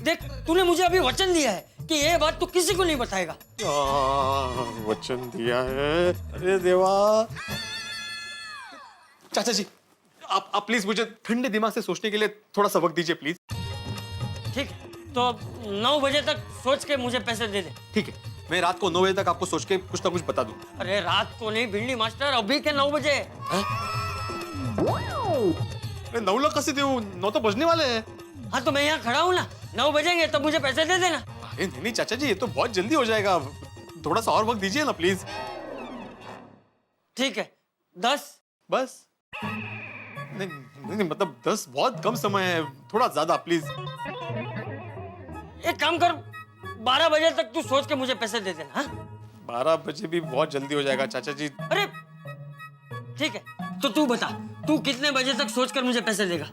देख, तूने मुझे अभी वचन दिया है कि ये बात तू किसी को नहीं बताएगा। वचन दिया है? अरे देवा। चाचा जी, आप प्लीज मुझे ठंडे दिमाग से सोचने के लिए थोड़ा सा वक्त दीजिए प्लीज। ठीक, तो 9 बजे तक सोच के मुझे पैसे दे दे। ठीक है, मैं रात को 9 बजे तक आपको सोच के कुछ ना कुछ बता दूं। अरे रात को नहीं भिंडी मास्टर, अभी के 9 बजे। अरे 9 लाख कैसे दूं? 9 तो बजने वाले हैं। हाँ तो मैं यहाँ खड़ा हूँ ना, 9 बजेंगे तब मुझे पैसे दे देना। अरे नहीं नहीं चाचा जी, ये तो बहुत जल्दी हो जाएगा, थोड़ा सा और वक्त दीजिए ना प्लीज। ठीक है 10। बस नहीं, नहीं मतलब 10 बहुत कम समय है, थोड़ा ज्यादा प्लीज। एक काम कर, 12 बजे तक तू सोच के मुझे पैसे दे देना। हाँ? 12 बजे भी बहुत जल्दी हो जाएगा चाचा जी। अरे ठीक है, तो तू बता, तू कितने बजे तक सोचकर मुझे पैसे देगा?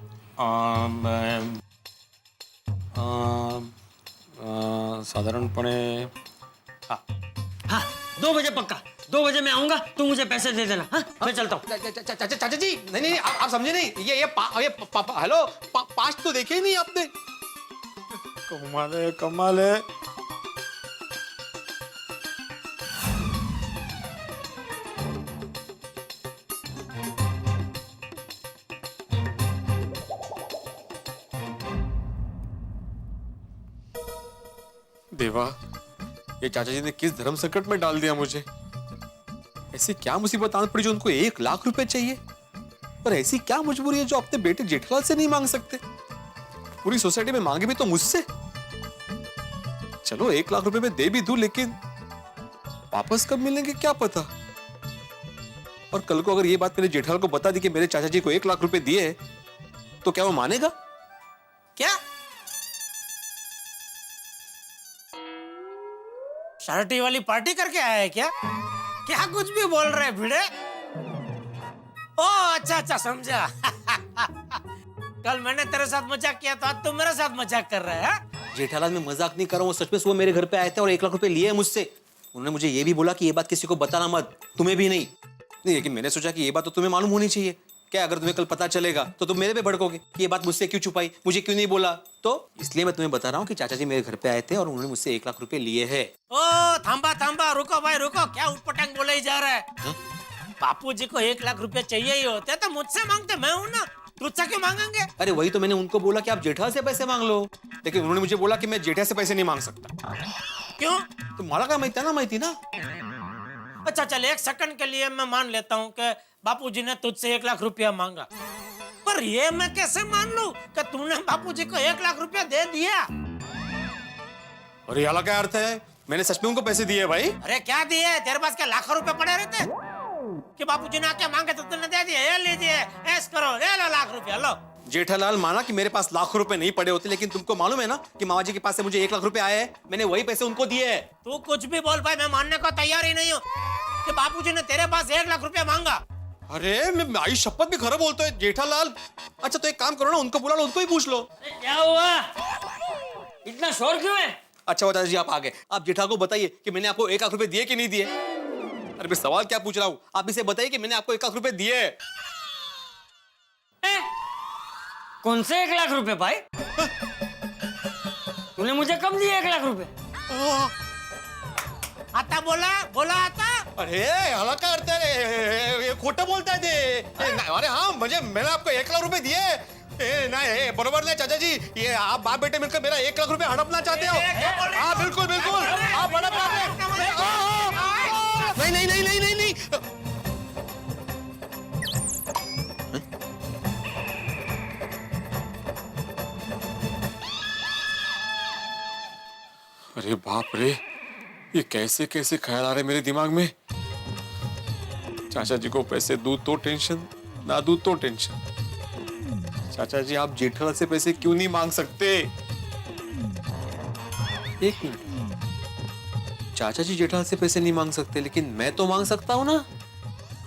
साधारणपणे हाँ। हाँ 2 बजे पक्का, 2 बजे मैं आऊंगा, तू मुझे पैसे दे देना। हाँ मैं चलता हूँ। चाचा जी नहीं नहीं आप समझे नहीं, ये हेलो 5 तो देखे ही नहीं आपने। कमाल है कमाल है। देवा, ये चाचा जी ने किस धर्म संकट में डाल दिया मुझे। ऐसी क्या मुसीबत आन पड़ी जो उनको 1 लाख रुपए चाहिए, और ऐसी क्या मजबूरी है जो अपने बेटे जेठालाल से नहीं मांग सकते। पूरी सोसाइटी में मांगे भी तो मुझसे। चलो 1 लाख रुपए में दे भी दूं, लेकिन वापस कब मिलेंगे क्या पता। और कल को अगर ये बात मेरे जेठालाल को बता दी कि मेरे चाचा जी को 1 लाख रुपए दिए, तो क्या वो मानेगा? क्या शार्टी वाली पार्टी करके आया है क्या? क्या कुछ भी बोल रहे भिड़े? ओ अच्छा अच्छा समझा। कल मैंने तेरे साथ मजाक किया तो आज तुम मेरे साथ मजाक कर रहे हैं? जेठालाल मैं मजाक नहीं कर रहा हूँ, सच में सुबह मेरे घर पे आए थे और 1 लाख रुपए लिए मुझसे। उन्होंने मुझे ये भी बोला कि ये बात किसी को बताना मत, तुम्हें भी नहीं। लेकिन मैंने सोचा कि ये बात तो तुम्हें मालूम होनी चाहिए। क्या अगर तुम्हें कल पता चलेगा तो तुम मेरे पे भड़कोगे कि ये बात मुझसे क्यों छुपाई, मुझे क्यों नहीं बोला। तो इसलिए मैं तुम्हें बता रहा हूँ कि चाचा जी मेरे घर पे आए थे और उन्होंने मुझसे 1 लाख रुपए लिए हैं। ओ थांबा थांबा, रुको भाई रुको, क्या उटपटांग बोले ही जा रहा है? बापूजी को 1 लाख रुपए चाहिए ही होते तो मुझसे मांगते, मैं हूं ना, तुझसे क्यों मांगेंगे? अरे वही तो मैंने उनको बोला कि आप जेठा से पैसे मांग लो, लेकिन उन्होंने मुझे बोला कि मैं जेठा से पैसे नहीं मांग सकता। क्यों? तो मला काय माहिती ना। अच्छा चल 1 सेकंड के लिए मैं मान लेता हूँ कि बापूजी ने तुझसे 1 लाख रुपया मांगा, पर ये मैं कैसे मान लूं कि तूने बापूजी को 1 लाख रुपया दे दिया? और ये क्या अर्थ है? मैंने सच में उनको पैसे दिए भाई। अरे क्या दिए? तेरे पास क्या लाखों रुपए पड़े रहते कि बापूजी ने आके मांगे तो तूने दे दिए? ये लीजिए, ऐश करो, ले लो लाख रुपया लो। जेठालाल माना कि मेरे पास लाखों रुपए नहीं पड़े होते, लेकिन तुमको मालूम है ना कि मामा जी के पास से मुझे 1 लाख रुपए आए हैं, मैंने वही पैसे उनको दिए हैं। तू कुछ भी बोल भाई, मैं मानने को तैयार ही नहीं हूँ कि बापूजी ने तेरे पास 1 लाख रुपया मांगा। अरे मैं आई शपथ भी खरा बोलता है जेठालाल। अच्छा तो एक काम करो ना, उनको बुला लो, उनको ही पूछ लो। क्या हुआ, इतना शोर क्यों है? अच्छा वो चाचा जी आप आ गए, आप जेठालाल को बताइए कि मैंने आपको 1 लाख रुपए दिए कि नहीं दिए। अरे मैं सवाल क्या पूछ रहा हूँ, आप इसे बताइए कि मैंने आपको 1 लाख रुपए दिए। कौन से 1 लाख रुपए भाई? तूने मुझे कब दिए 1 लाख रुपए? आता बोला बोला आता। अरे हाला काय अर्थ आहे? ये खोटं बोलताय ते। अरे हाँ मैंने आपको 1 लाख रुपए दिए। नहीं बरोबर नहीं चाचा जी, ये आप बाप बेटे मिलकर मेरा 1 लाख रुपए हड़पना चाहते हो। हाँ बिल्कुल बिल्कुल, आप हड़प रहे हो। नहीं नहीं नहीं नहीं नहीं नहीं। अरे बाप रे, ये कैसे कैसे ख्याल आ रहे मेरे दिमाग में। चाचा जी को पैसे दूं तो टेंशन, ना दूं तो टेंशन। चाचा जी आप जेठालाल से पैसे क्यों नहीं मांग सकते? एक मिनट, चाचा जी जेठालाल से पैसे नहीं मांग सकते, लेकिन मैं तो मांग सकता हूं ना।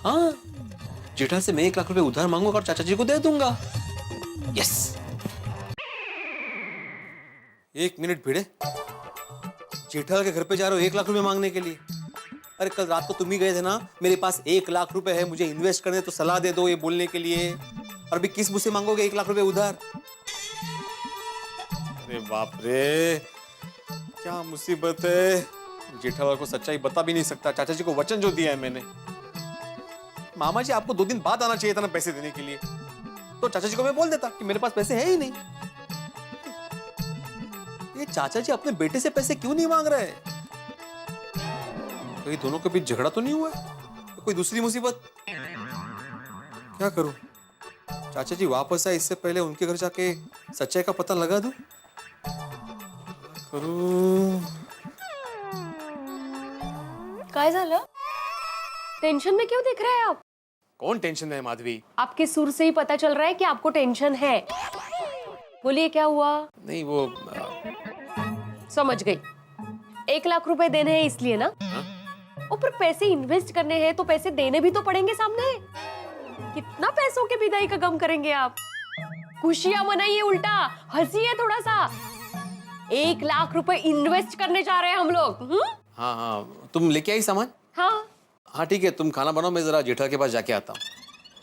हाँ जेठालाल से मैं 1 लाख रुपए उधार मांगूंगा और चाचा जी को दे दूंगा। यस। 1 मिनट भिड़े, जेठालाल के घर पे जा रहे हो 1 लाख रुपए मांगने के लिए? अरे कल रात को तुम ही गए थे ना, मेरे पास 1 लाख रुपए है, मुझे इन्वेस्ट करने तो सलाह दे दो ये बोलने के लिए, और अभी किस मुझसे मांगोगे 1 लाख रुपए उधार? अरे बाप रे, क्या मुसीबत है। जेठालाल को सच्चाई बता भी नहीं सकता, चाचा जी को वचन जो दिया है मैंने। मामा जी आपको 2 दिन बाद आना चाहिए था ना पैसे देने के लिए, तो चाचा जी को मैं बोल देता कि मेरे पास पैसे है ही नहीं। ये चाचा जी अपने बेटे से पैसे क्यों नहीं मांग रहे? कहीं दोनों के बीच झगड़ा तो नहीं हुआ है? तो कोई दूसरी मुसीबत? क्या करूं? चाचा जी वापस आए इससे पहले उनके घर जाके सच्चाई का पता लगा दूं? करूं? काय झालं? टेंशन में क्यों दिख रहे हैं आप? कौन टेंशन है माधवी? आपके सुर से ही पता चल रहा है कि आपको टेंशन है। बोलिए क्या हुआ? नहीं वो समझ गई। 1 लाख रुपए देने हैं इसलिए ना? ऊपर पैसे इन्वेस्ट करने हैं तो पैसे देने भी तो पड़ेंगे सामने। कितना पैसों के विदाई का गम करेंगे आप? खुशियां मनाइए, उल्टा हंसिए थोड़ा सा। 1 लाख रुपए इन्वेस्ट करने जा रहे हैं हम लोग। हाँ हाँ, तुम लेके आई सामान? हाँ। हाँ ठीक है, तुम खाना बनाओ, मैं जरा जेठाल के पास जाके आता हूँ।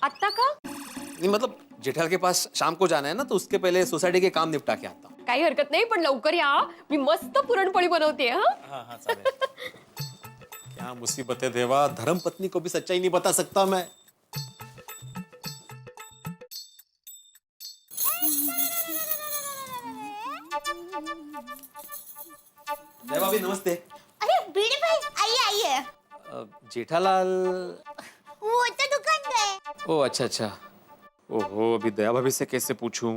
आत्ता का? नहीं मतलब जेठाल के पास शाम को जाना है ना, तो उसके पहले सोसाइटी के काम निपटा के आता हूँ। काही हरकत नाही, पण लवकर या। मी मस्त पुरणपोळी बनवते। हाँ हाँ हाँ क्या मुसीबत है देवा, धर्म पत्नी को भी सच्चाई नहीं बता सकता मैं। देवा भी नमस्ते। अरे भिड़े भाई आइए आइए। जेठालाल वो तो दुकान गए। ओ अच्छा अच्छा। ओहो, अभी दया भाभी से कैसे पूछूं?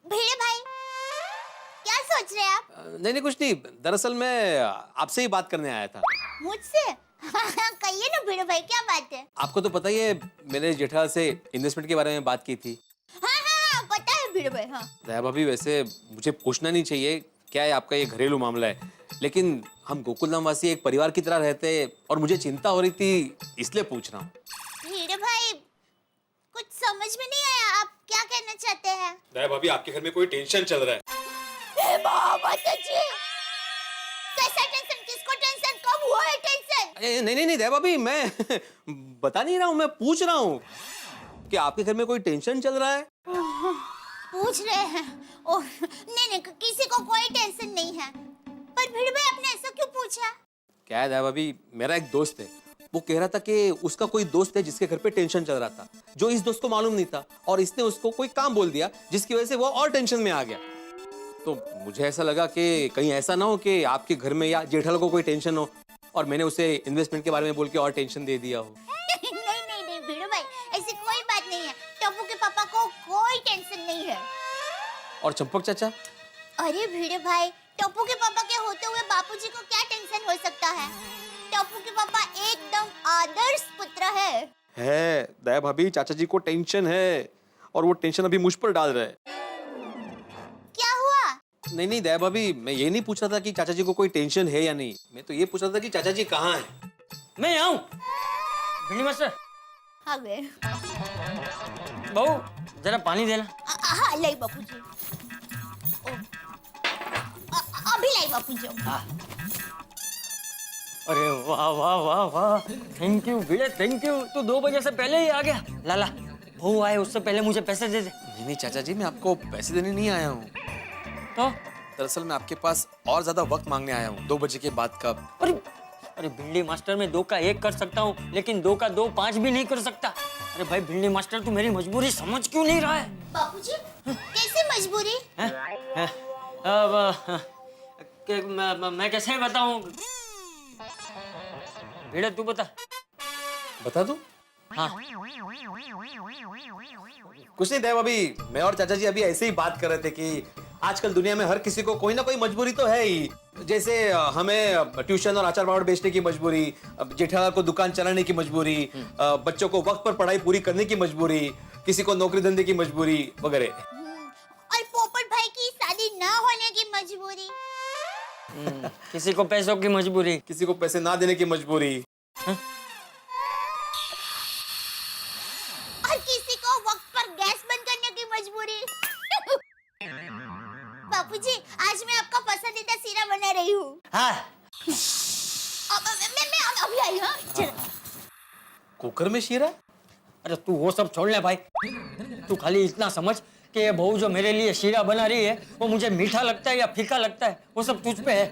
भिड़े भाई क्या सोच रहे हैं आप? नहीं नहीं कुछ नहीं, दरअसल मैं आपसे ही बात करने आया था। मुझसे? कहिए ना भिड़े भाई, क्या बात है? आपको तो पता ही है, मैंने जेठालाल से इन्वेस्टमेंट के बारे में बात की थी। हाँ पता है भिड़े भाई। हाँ दया भाभी वैसे मुझे पूछना नहीं चाहिए, क्या है आपका ये घरेलू मामला है, लेकिन हम गोकुलधाम वासी एक परिवार की तरह रहते हैं और मुझे चिंता हो रही थी, इसलिए पूछ रहा हूँ। भिड़े भाई कुछ समझ में नहीं आया, आप क्या कहना चाहते हैं? दया भाभी आपके घर में कोई टेंशन चल रहा है। बाबा जी, कैसा टेंशन? किसको टेंशन? कब हुआ है टेंशन? नहीं नहीं नहीं दया भाभी, मैं बता नहीं रहा हूँ, मैं पूछ रहा हूँ कि आपके घर में कोई टेंशन चल रहा है। पूछ रहे हैं? ओह नहीं, किसी को कोई टेंशन नहीं है। पर भिड़ भाई आपने ऐसा क्यों पूछा? क्या है दया भाभी, मेरा एक दोस्त है, वो कह रहा था कि उसका कोई दोस्त है जिसके घर पे टेंशन चल रहा था, जो इस दोस्त को मालूम नहीं था, और इसने उसको कोई काम बोल दिया जिसकी वजह से वो और टेंशन में आ गया। तो मुझे ऐसा लगा कि कहीं ऐसा ना हो कि आपके घर में या जेठालाल को कोई टेंशन हो और मैंने उसे इन्वेस्टमेंट के बारे में बोल के और टेंशन दे दिया हो। नहीं भिड़ो भाई, ऐसी कोई बात नहीं है। टप्पू के पापा को कोई टेंशन नहीं है। और चंपक चाचा? अरे भिड़े भाई, टप्पू के पापा के होते हुए बापूजी को क्या टेंशन हो सकता है? टप्पू के पापा एकदम आदर्श पुत्र है। दया भाभी, चाचा जी को टेंशन है और वो टेंशन अभी मुझ पर डाल रहे हैं। क्या हुआ? नहीं दया भाभी, मैं ये नहीं पूछ रहा था कि चाचा जी को कोई टेंशन है या नहीं, मैं तो ये पूछ रहा था कि चाचा जी कहाँ हैं। मैं आऊं भिड़ी मास्टर। आ गए। बहू जरा पानी देना। हाँ लाई बापूजी। अभी लाई बापूजी। अरे वाह वाह वाह वाह, thank you Bhide, thank you. तू 2 बजे से पहले ही आ गया। लाला बहू आए उससे पहले मुझे पैसे दे दे। नहीं चाचा जी, मैं आपको पैसे देने नहीं आया हूँ। तो दरअसल मैं आपके पास और ज्यादा वक्त मांगने आया हूँ, 2 बजे के बाद का। अरे भिंडी मास्टर, मैं 2 का 1 कर सकता हूँ, लेकिन 2 का 2 5 भी नहीं कर सकता। अरे भाई भिंडी मास्टर, तू मेरी मजबूरी समझ क्यों नहीं रहा है? बापूजी कैसे मजबूरी? मैं कैसे बताऊं? भिड़े तू बता। बता दूं? हाँ कुछ नहीं दया भाभी, मैं और चाचा जी अभी ऐसे ही बात कर रहे थे कि आजकल दुनिया में हर किसी को कोई ना कोई मजबूरी तो है ही। जैसे हमें ट्यूशन और अचार पापड़ बेचने की मजबूरी, जेठालाल को दुकान चलाने की मजबूरी, बच्चों को वक्त पर पढ़ाई पूरी करने की मजबूरी, किसी को नौकरी धंधे की मजबूरी वगैरह। और पोपट भाई की शादी ना होने की मजबूरी। किसी को पैसों की मजबूरी, किसी को पैसे ना देने की मजबूरी। और किसी को वक्त पर गैस बंद करने की मजबूरी। बापूजी आज मैं आपका पसंदीदा सीरा बना रही हूँ। हाँ मैं अभी आई। हाँ चलो। कुकर में शीरा? अरे तू वो सब छोड़ ले भाई, तू खाली इतना समझ कि ये बहू जो मेरे लिए शीरा बना रही है वो मुझे मीठा लगता है या फीका लगता है, वो सब तुझ पे है।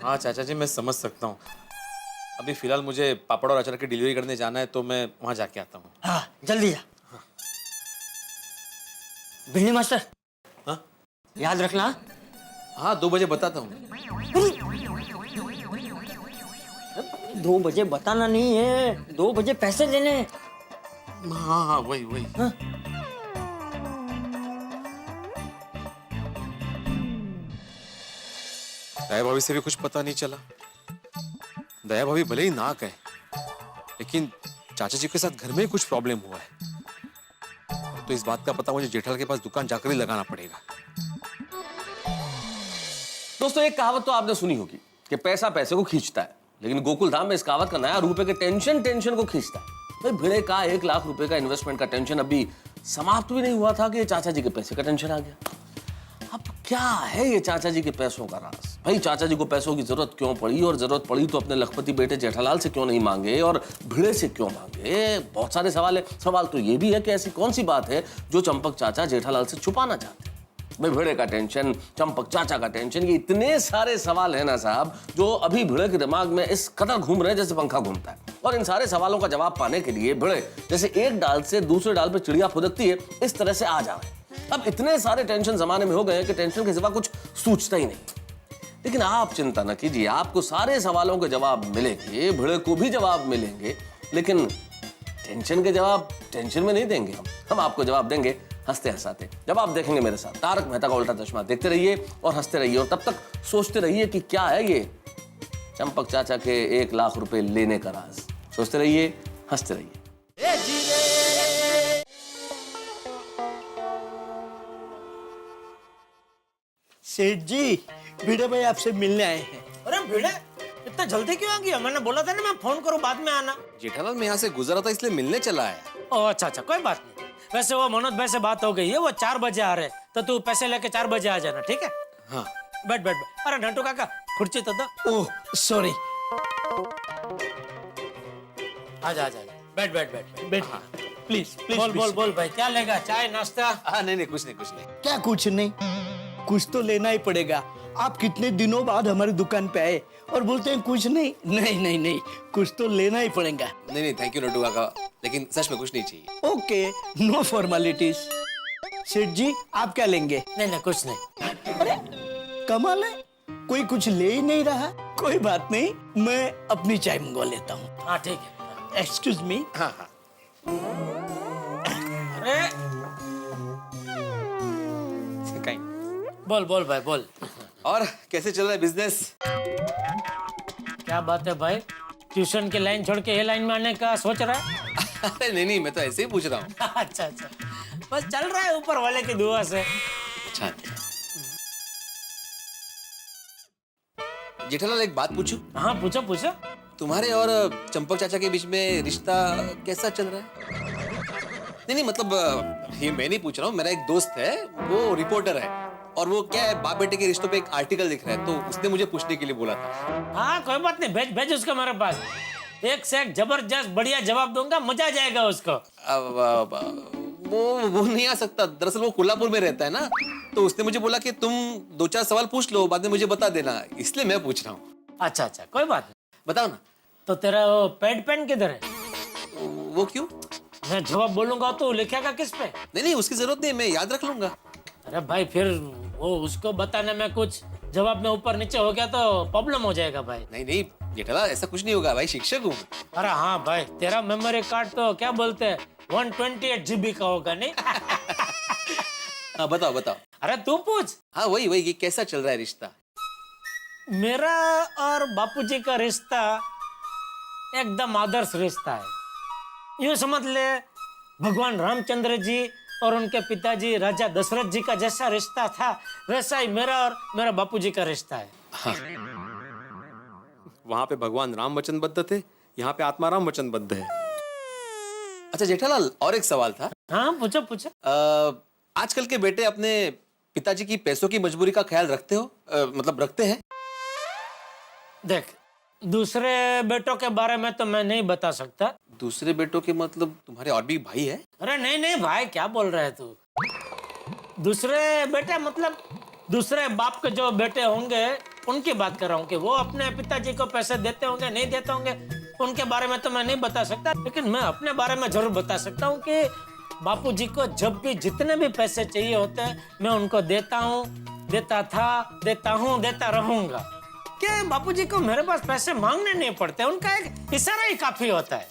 हाँ चाचा जी, मैं समझ सकता हूँ। अभी फिलहाल मुझे पापड़ और अचार की डिलीवरी करने जाना है, तो मैं वहां जाके आता हूँ। हाँ जल्दी जा। भिंडी मास्टर, हाँ याद रखना। हाँ 2 बजे बताता हूँ। 2 बजे बताना नहीं है, 2 बजे पैसे देने हैं। हाँ हाँ वही वही। हाँ? दया भाभी से भी कुछ पता नहीं चला। दया भाभी भले ही ना कहे, लेकिन चाचा जी के साथ घर में ही कुछ प्रॉब्लम हुआ है। तो इस बात का पता मुझे जेठालाल के पास दुकान जाकर ही लगाना पड़ेगा। दोस्तों, एक कहावत तो आपने सुनी होगी कि पैसा पैसे को खींचता है, लेकिन गोकुल धाम में इस कहावत का नया रूप है कि टेंशन को खींचता है। भाई भिड़े का 1 लाख रुपए का इन्वेस्टमेंट का टेंशन अभी समाप्त भी नहीं हुआ था कि चाचा जी के पैसे का टेंशन आ गया। अब क्या है ये चाचा जी के पैसों का राज? भाई चाचा जी को पैसों की जरूरत क्यों पड़ी, और जरूरत पड़ी तो अपने लखपति बेटे जेठालाल से क्यों नहीं मांगे और भिड़े से क्यों मांगे? बहुत सारे सवाल है। सवाल तो ये भी है कि ऐसी कौन सी बात है जो चंपक चाचा जेठालाल से छुपाना चाहते हैं? भाई भिड़े का टेंशन, चंपक चाचा का टेंशन, ये इतने सारे सवाल है ना साहब, जो अभी भिड़े के दिमाग में इस कदर घूम रहे हैं जैसे पंखा घूमता है। और इन सारे सवालों का जवाब पाने के लिए भिड़े जैसे एक डाल से दूसरे डाल पे चिड़िया फुदकती है, इस तरह से आ जा रहे हैं। अब इतने सारे टेंशन जमाने में हो गए हैं कि टेंशन के सिवा कुछ सूझता ही नहीं। लेकिन आप चिंता न कीजिए, आपको सारे सवालों के जवाब मिलेंगे, भिड़े को भी जवाब मिलेंगे, लेकिन टेंशन के जवाब टेंशन में नहीं देंगे हम आपको जवाब देंगे हंसते हंसाते। जब आप देखेंगे मेरे साथ तारक मेहता का उल्टा चश्मा, देखते रहिए और हंसते रहिए, और तब तक सोचते रहिए कि क्या है ये चंपक चाचा के 1 लाख रुपए लेने का राज। सोचते रहिए, हंसते रहिए। सेठ जी, भिड़े भाई आपसे मिलने आए हैं। अरे भिड़े, इतना जल्दी क्यों आ गया? मैंने बोला था ना मैं फोन करूं बाद में आना। जेठालाल मैं यहाँ से गुजरा था इसलिए मिलने चला है। ओह अच्छा, कोई बात नहीं। वैसे वो मनोज भाई से बात हो गई है, वो 4 बजे आ रहे, तो तू पैसे लेके 4 बजे आ जाना, ठीक है? हाँ। बैठ। अरे नंटू काका, खुर्ची तो दो। Oh sorry. आजा। बैठ। बैठ प्लीज बोल भाई, क्या लेगा? चाय नाश्ता? हाँ नहीं कुछ नहीं। क्या कुछ नहीं, कुछ तो लेना ही पड़ेगा। आप कितने दिनों बाद हमारी दुकान पे आए और बोलते हैं कुछ नहीं। नहीं, कुछ तो लेना ही पड़ेगा। नहीं थैंक यू नटू काका, लेकिन सच में कुछ नहीं चाहिए। Okay, no formalities. Seth ji, आप क्या लेंगे? नहीं कुछ नहीं। अरे कमाल है, कोई कुछ ले ही नहीं रहा। कोई बात नहीं, मैं अपनी चाय मंगवा लेता हूँ। हाँ ठीक है। Excuse me. हाँ। अरे कहीं बोल भाई बोल। और कैसे चल रहा है बिजनेस? क्या बात है भाई, ट्यूशन की लाइन छोड़ के ये लाइन में आने का सोच रहा है? अरे नहीं मैं तो ऐसे ही पूछ रहा हूँ। अच्छा, बस चल रहा है ऊपर वाले की दुआ से। अच्छा। जेठालाल एक बात पूछूं? हाँ पूछो। तुम्हारे और चंपक चाचा के बीच में रिश्ता कैसा चल रहा है? नहीं मतलब ये मैं नहीं पूछ रहा हूँ, मेरा एक दोस्त है, वो रिपोर्टर है, और वो क्या है बाप बेटे के रिश्तों पे एक आर्टिकल लिख रहा है, तो उसने मुझे पूछने के लिए बोला था। हाँ कोई बात नहीं, भेज उसको मेरे पास। एक से एक जबरदस्त बढ़िया जवाब दूंगा, मजा आ जाएगा उसको। वो नहीं आ सकता, दरअसल वो कोल्हापुर में रहता है ना, तो उसने मुझे बोला कि तुम 2-4 सवाल पूछ लो, बाद में मुझे बता देना, इसलिए मैं पूछ रहा हूँ। अच्छा कोई बात नहीं। बताओ ना। तो तेरा वो पैड पेन किधर है? वो क्यों? मैं जवाब बोलूंगा तो लिखेगा किस पे? नहीं उसकी जरूरत नहीं, मैं याद रख लूंगा। अरे भाई फिर वो उसको बताने में कुछ जवाब में ऊपर नीचे हो गया तो प्रॉब्लम हो जाएगा भाई। नहीं जेठालाल ऐसा कुछ नहीं होगा भाई, शिक्षक हूँ। अरे हाँ भाई, तेरा मेमोरी कार्ड तो क्या बोलते हैं 128 GB का होगा नहीं? हाँ बताओ। अरे तू पूछ। हाँ वही कि कैसा चल रहा है रिश्ता? मेरा और बापूजी का रिश्ता एकदम आदर्श रिश्ता है। यूं समझ ले, भगवान रामचंद्र जी और उनके पिताजी राजा दशरथ जी का जैसा रिश्ता था, वैसा ही मेरा और मेरा बापूजी का रिश्ता है। हाँ। वहां पे भगवान राम वचनबद्ध थे, यहाँ पे आत्माराम वचनबद्ध है। अच्छा जेठालाल, और एक सवाल था। हाँ पूछो। आजकल के बेटे अपने पिताजी की पैसों की मजबूरी का ख्याल रखते हो? मतलब रखते हैं? देख, दूसरे बेटों के बारे में तो मैं नहीं बता सकता। दूसरे बेटों के मतलब तुम्हारे और भी भाई है? अरे नहीं भाई, क्या बोल रहे है तू? दूसरे बेटे मतलब दूसरे बाप के जो बेटे होंगे उनकी बात कर रहा हूँ कि वो अपने पिताजी को पैसे देते होंगे नहीं देते होंगे, उनके बारे में तो मैं नहीं बता सकता, लेकिन मैं अपने बारे में जरूर बता सकता हूँ कि बापूजी को जब भी जितने भी पैसे चाहिए होते हैं मैं उनको देता हूँ, देता था, देता हूँ, देता रहूंगा। कि बापूजी को मेरे पास पैसे मांगने नहीं पड़ते, उनका एक इशारा ही काफी होता है।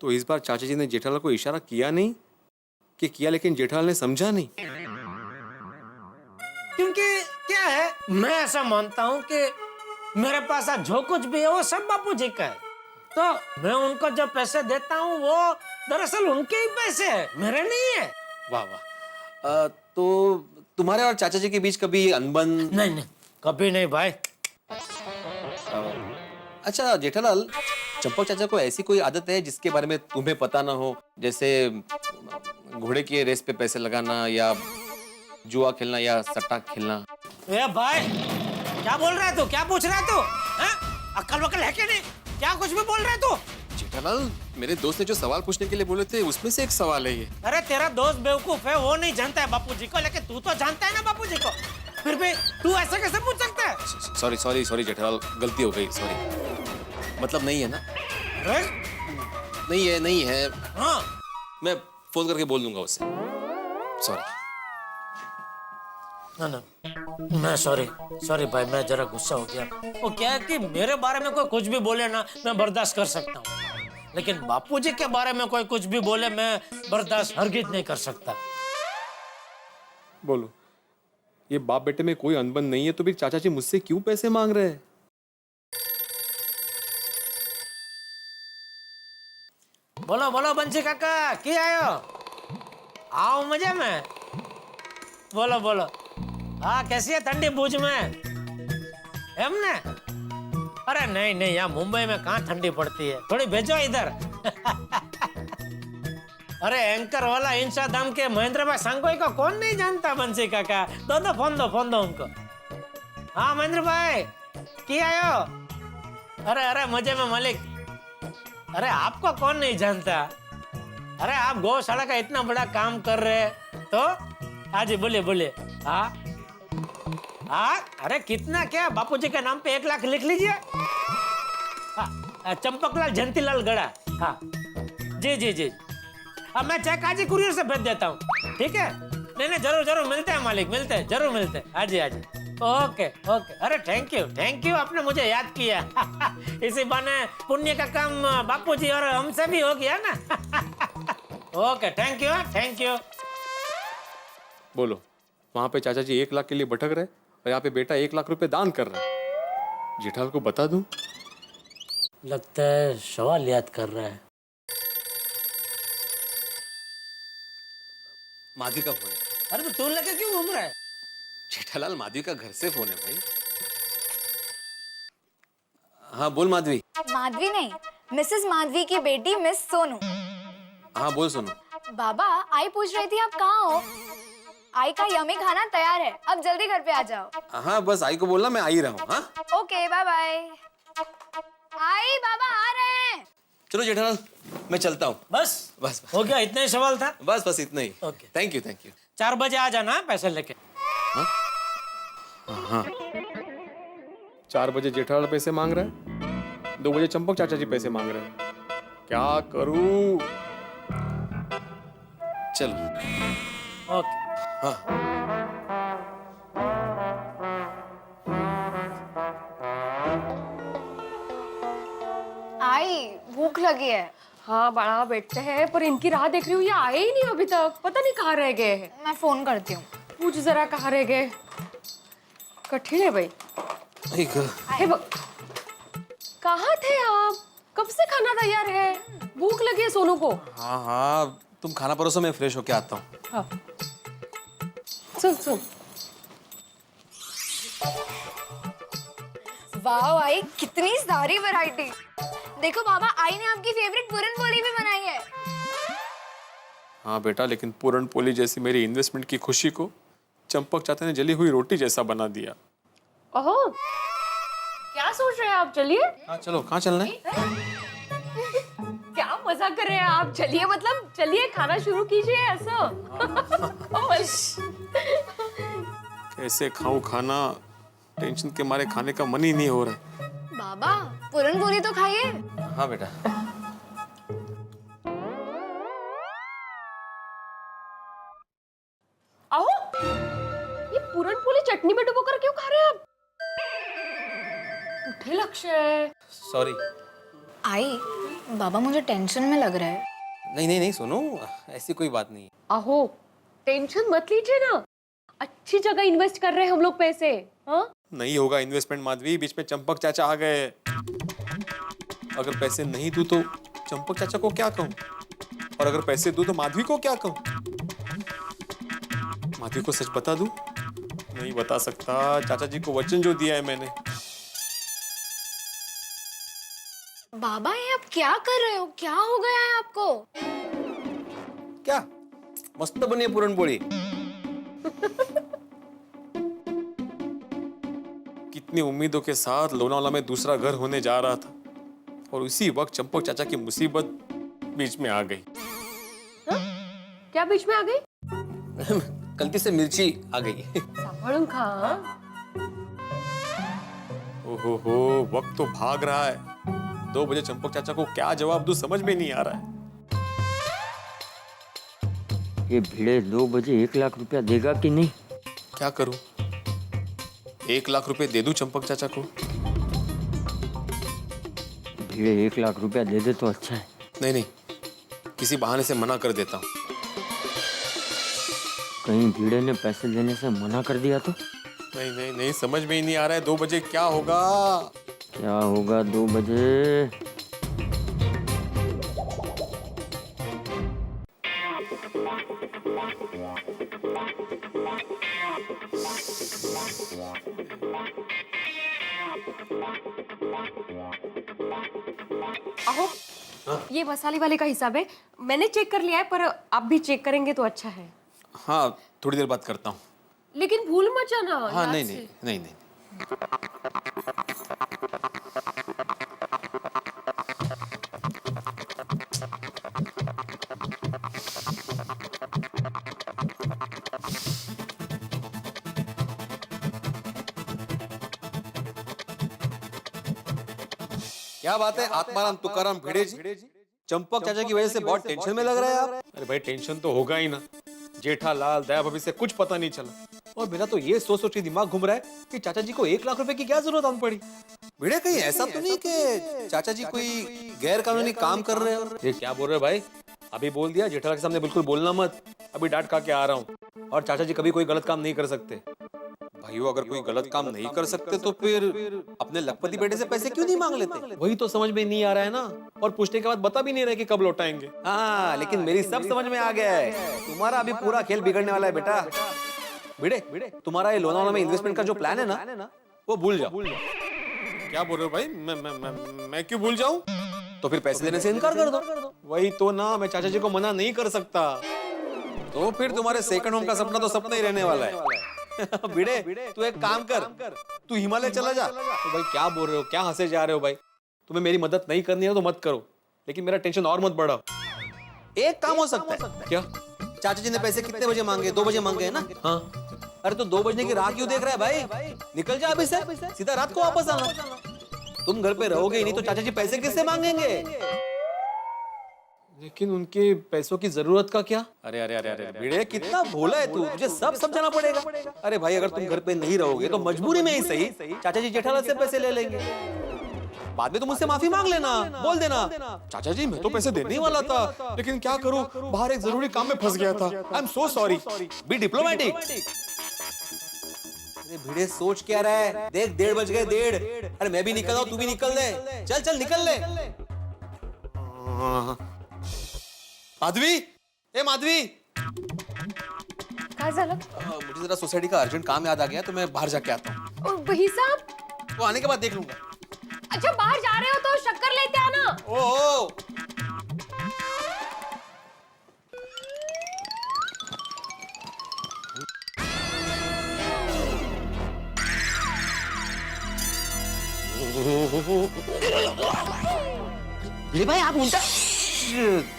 तो इस बार चाचा जी ने जेठालाल को इशारा किया नहीं कि किया, लेकिन जेठालाल ने समझा नहीं? क्योंकि क्या है, मैं ऐसा मानता हूँ कि मेरे पास आज जो कुछ भी है वो सब बापूजी का है। तो मैं उनको जो पैसे देता हूँ वो दरअसल उनके ही पैसे है, मेरे नहीं है। वाह वाह। तो तुम्हारे और चाचा जी के बीच कभी अनबन? नहीं नहीं, कभी नहीं भाई। अच्छा जेठालाल, चंपक चाचा को ऐसी कोई आदत है जिसके बारे में तुम्हें पता ना हो, जैसे घोड़े की रेस पे पैसे लगाना या जुआ खेलना या सट्टा खेलना? ए भाई, क्या बोल रहा है तू? क्या पूछ रहा है तू? अक्ल वक्ल है क्या नहीं? क्या कुछ भी बोल रहा है तू? जेठालाल, मेरे दोस्त ने जो सवाल पूछने के लिए बोले थे उसमें से एक सवाल है ये। अरे तेरा दोस्त बेवकूफ है, वो नहीं जानता है बापूजी को, लेकिन तू तो जानता है ना बापूजी को। फिर भी तू ऐसे कैसे पूछ सकता है? सॉरी सॉरी सॉरी जेठालाल, गलती हो गई, सॉरी। मतलब नहीं है ना? नहीं है। हाँ, मैं फोन करके बोल दूंगा उससे। सॉरी। ना मैं सॉरी भाई, मैं जरा गुस्सा हो गया। वो क्या है कि मेरे बारे में कोई कुछ भी बोले ना, मैं बर्दाश्त कर सकता हूँ, लेकिन बापूजी के बारे में कोई कुछ भी बोले मैं बर्दाश्त हरगिज नहीं कर सकता। बोलो, ये बाप बेटे में कोई अनबन नहीं है तो भी चाचा जी मुझसे क्यों पैसे मांग रहे हैं? बोलो बोलो बंसी काका, की आयो? आओ मजे में। बोलो बोलो। हाँ, कैसी है ठंडी भुज में? हमने? अरे नहीं नहीं, यहाँ मुंबई में कहाँ ठंडी पड़ती है, थोड़ी भेजो इधर। अरे एंकर वाला इंशा दाम के महेंद्र भाई सांगोई को कौन नहीं जानता बंसी काका? दो फोन दो उनको। हाँ महेंद्र भाई, की आयो? अरे मजे में मालिक। अरे आपको कौन नहीं जानता? अरे आप गौशाला का इतना बड़ा काम कर रहे हैं तो हाँ जी, बोलिए। हाँ, अरे कितना क्या, बापूजी के नाम पे 1 लाख लिख लीजिए। हाँ, चंपकलाल जयंतीलाल गड़ा। हाँ जी। अब मैं चेक आज ही कुरियर से भेज देता हूँ, ठीक है? नहीं जरूर मिलते हैं मालिक, जरूर मिलते हैं। हाँ जी। ओके। अरे थैंक यू, आपने मुझे याद किया। इसी बहाने पुण्य का काम बापूजी और हमसे भी हो गया ना। Okay, thank you. बोलो, वहां पे चाचा जी 1 लाख के लिए भटक रहे और यहाँ पे बेटा 1 लाख रुपए दान कर रहा है। जेठालाल को बता दूं? लगता है सवाल याद कर रहा है। माधवी का फोन है। अरे तो तू लगे क्यों घूम रहा है? जेठालाल, माधवी का घर से फोन है भाई। हाँ बोल माधवी। माधवी नहीं, मिसेस माधवी की बेटी मिस सोनू। हाँ बोल सोनू। बाबा, आई पूछ रही थी आप कहाँ हो? आई का यम्मी खाना तैयार है, अब जल्दी घर पे आ जाओ। हाँ बस आई को बोलना मैं आ ही रहा हूँ। हाँ ओके, बाय बाय। आई बाबा आ रहे हैं। चलो जेठालाल, मैं चलता हूँ। बस हो गया, इतना ही सवाल था। बस इतना ही। ओके। Thank you. 4 बजे आ जाना पैसे लेके। हाँ 4 बजे जेठालाल पैसे मांग रहे हैं, 2 बजे चंपक चाचा जी पैसे मांग रहे हैं। क्या करूं? चलो। ओके। हाँ आई, भूख लगी है। हाँ बड़ा बैठते हैं, पर इनकी राह देख रही हूँ, ये आए ही नहीं अभी तक, पता नहीं कहाँ रह गए हैं। मैं फोन करती हूँ। पूछ जरा कहाँ रह गए, कठिन है भाई। कहाँ थे आप? कब से खाना तैयार है? भूख लगी है सोनू को। हाँ तुम खाना परोसो, मैं फ्रेश होके आता हूँ। हाँ। सुन। वाह आई, कितनी सारी वैरायटी। देखो बाबा, आई ने आपकी फेवरेट पूरन पोली भी बनाई है। हाँ बेटा, लेकिन पूरन पोली जैसी मेरी इन्वेस्टमेंट की खुशी को चंपक चाचा ने जली हुई रोटी जैसा बना दिया। ओहो, क्या सोच रहे हैं आप? चलिए। हाँ चलो, कहाँ चलना है? क्या मजा कर रहे हैं आप? चलिए, मतलब चलिए, खाना शुरू कीजिए। ऐसा कैसे खाऊं खाना, टेंशन के मारे खाने का मन ही नहीं हो रहा है। बाबा, पूरन पोली तो खाइए। हाँ बेटा। आओ, ये पूरन पोली चटनी में डुबोकर क्यों खा रहे हैं आप? उठे लक्ष्य। सॉरी। आई, बाबा मुझे टेंशन में लग रहा है। नहीं सुनो, ऐसी कोई बात नहीं है। अहो, टेंशन मत लीजिए ना, अच्छी जगह इन्वेस्ट कर रहे हैं हम लोग पैसे। हाँ, नहीं होगा इन्वेस्टमेंट माधवी, बीच में चंपक चाचा आ गए। अगर पैसे नहीं दूं तो चंपक चाचा को क्या कहूं, और अगर पैसे दूं तो माधवी को क्या कहूं? माधवी को सच बता दूं? नहीं बता सकता, चाचा जी को वचन जो दिया है मैंने। बाबा ये आप क्या कर रहे हो? क्या हो गया है आपको? क्या मस्त बनी है पूरनपोली। कितनी उम्मीदों के साथ लोनावाला में दूसरा घर होने जा रहा था, और उसी वक्त चंपक चाचा की मुसीबत बीच में आ गई। क्या बीच में आ गई? गलती से मिर्ची आ गई। संभालूं खा। ओहो, वक्त तो भाग रहा है। 2 बजे चंपक चाचा को क्या जवाब दूं समझ में नहीं आ रहा है। ये भिड़े 2 बजे 1 लाख रुपया देगा कि नहीं? क्या करूं? 1 लाख रुपए दे दूं चंपक चाचा को? भिड़े 1 लाख रुपया दे दे तो अच्छा है। नहीं, किसी बहाने से मना कर देता हूं। कहीं भिड़े ने पैसे देने से मना कर दिया तो? नहीं, समझ में ही नहीं आ रहा है 2 बजे क्या होगा। क्या होगा 2 बजे? अहो, ये मसाले वाले का हिसाब है, मैंने चेक कर लिया है, पर आप भी चेक करेंगे तो अच्छा है। हाँ, थोड़ी देर बात करता हूँ। लेकिन भूल मत जाना। हाँ, याद नहीं। से। क्या बात है आत्माराम तुकाराम भिड़े जी, चंपक चाचा की वजह से बहुत टेंशन में लग रहे हैं आप। अरे भाई टेंशन तो होगा ही ना, जेठालाल दया भाभी से कुछ पता नहीं चला, और मेरा तो ये सोच के दिमाग घूम रहा है कि चाचा जी को 1 लाख रुपए की क्या जरूरत हम पड़ी। भिड़े कहीं ऐसा तो नहीं कि चाचा जी कोई गैर कानूनी काम कर रहे हो? ये क्या बोल रहे हो भाई? अभी बोल दिया, जेठालाल के सामने बिल्कुल बोलना मत। अभी डांट खा के आ रहा हूँ। और चाचा जी कभी कोई गलत काम नहीं कर सकते। भाइयों, अगर कोई गलत काम नहीं कर सकते तो फिर अपने लखपति बेटे से पैसे क्यों नहीं मांग लेते? वही तो समझ में नहीं आ रहा है ना, और पूछने के बाद बता भी नहीं रहे कि कब लौटाएंगे। हाँ, लेकिन मेरी सब समझ में आ गया है। तुम्हारा अभी पूरा खेल बिगड़ने वाला है बेटा। भिड़े, तुम्हारा ये लोनावाला में इन्वेस्टमेंट का जो प्लान है ना, वो भूल जाओ। क्या बोल रहे हो भाई? मैं क्यों भूल जाऊं? तो फिर पैसे देने से इनकार कर दो। वही तो ना, मैं चाचा जी को मना नहीं कर सकता। तो फिर तुम्हारे सेकंड होम का सपना तो सपना ही रहने वाला है। भिड़े, तू एक काम कर, तू हिमालय चला जा। तो भाई क्या बोल रहे हो? क्या हंसे जा रहे हो भाई? तुम्हें मेरी मदद नहीं करनी है तो मत करो, लेकिन मेरा टेंशन और मत बढ़ाओ। एक काम हो सकता है। क्या? चाचा जी ने पैसे कितने बजे मांगे? 2 बजे मांगे है ना? हाँ। अरे तो 2 बजने की राह क्यों देख रहा है भाई? निकल जा अभी से, सीधा रात को वापस आना। तुम घर पे रहोगे ही नहीं तो चाचा जी पैसे किससे मांगेंगे? लेकिन उनके पैसों की जरूरत का क्या? अरे भिड़े, कितना भोला है तू, तुझे सब समझाना पड़ेगा। अरे भाई, अगर तुम घर पे नहीं रहोगे तो मजबूरी में ही सही चाचा जी जेठालाल से पैसे ले लेंगे। बाद में तुम मुझसे माफी मांग लेना, बोल देना चाचा जी मैं तो पैसे देने ही वाला था, लेकिन क्या करूं, बाहर एक जरूरी काम में फंस गया था। I am so sorry. B diplomatic. अरे भिड़े, सोच क्या रहा है? देख 1:30 बज गए, 1:30। अरे मैं भी निकल रहा हूं, तू भी निकल ले। चल निकल ले। माधवी, ए माधवी, काय झालं? मुझे जरा सोसाइटी का अर्जेंट काम याद आ गया तो मैं बाहर जाके आता हूँ। वही साहब, वो आने के बाद देख लूंगा। अच्छा बाहर जा रहे हो तो शक्कर लेते आना। ओह, भाई आप उल्टा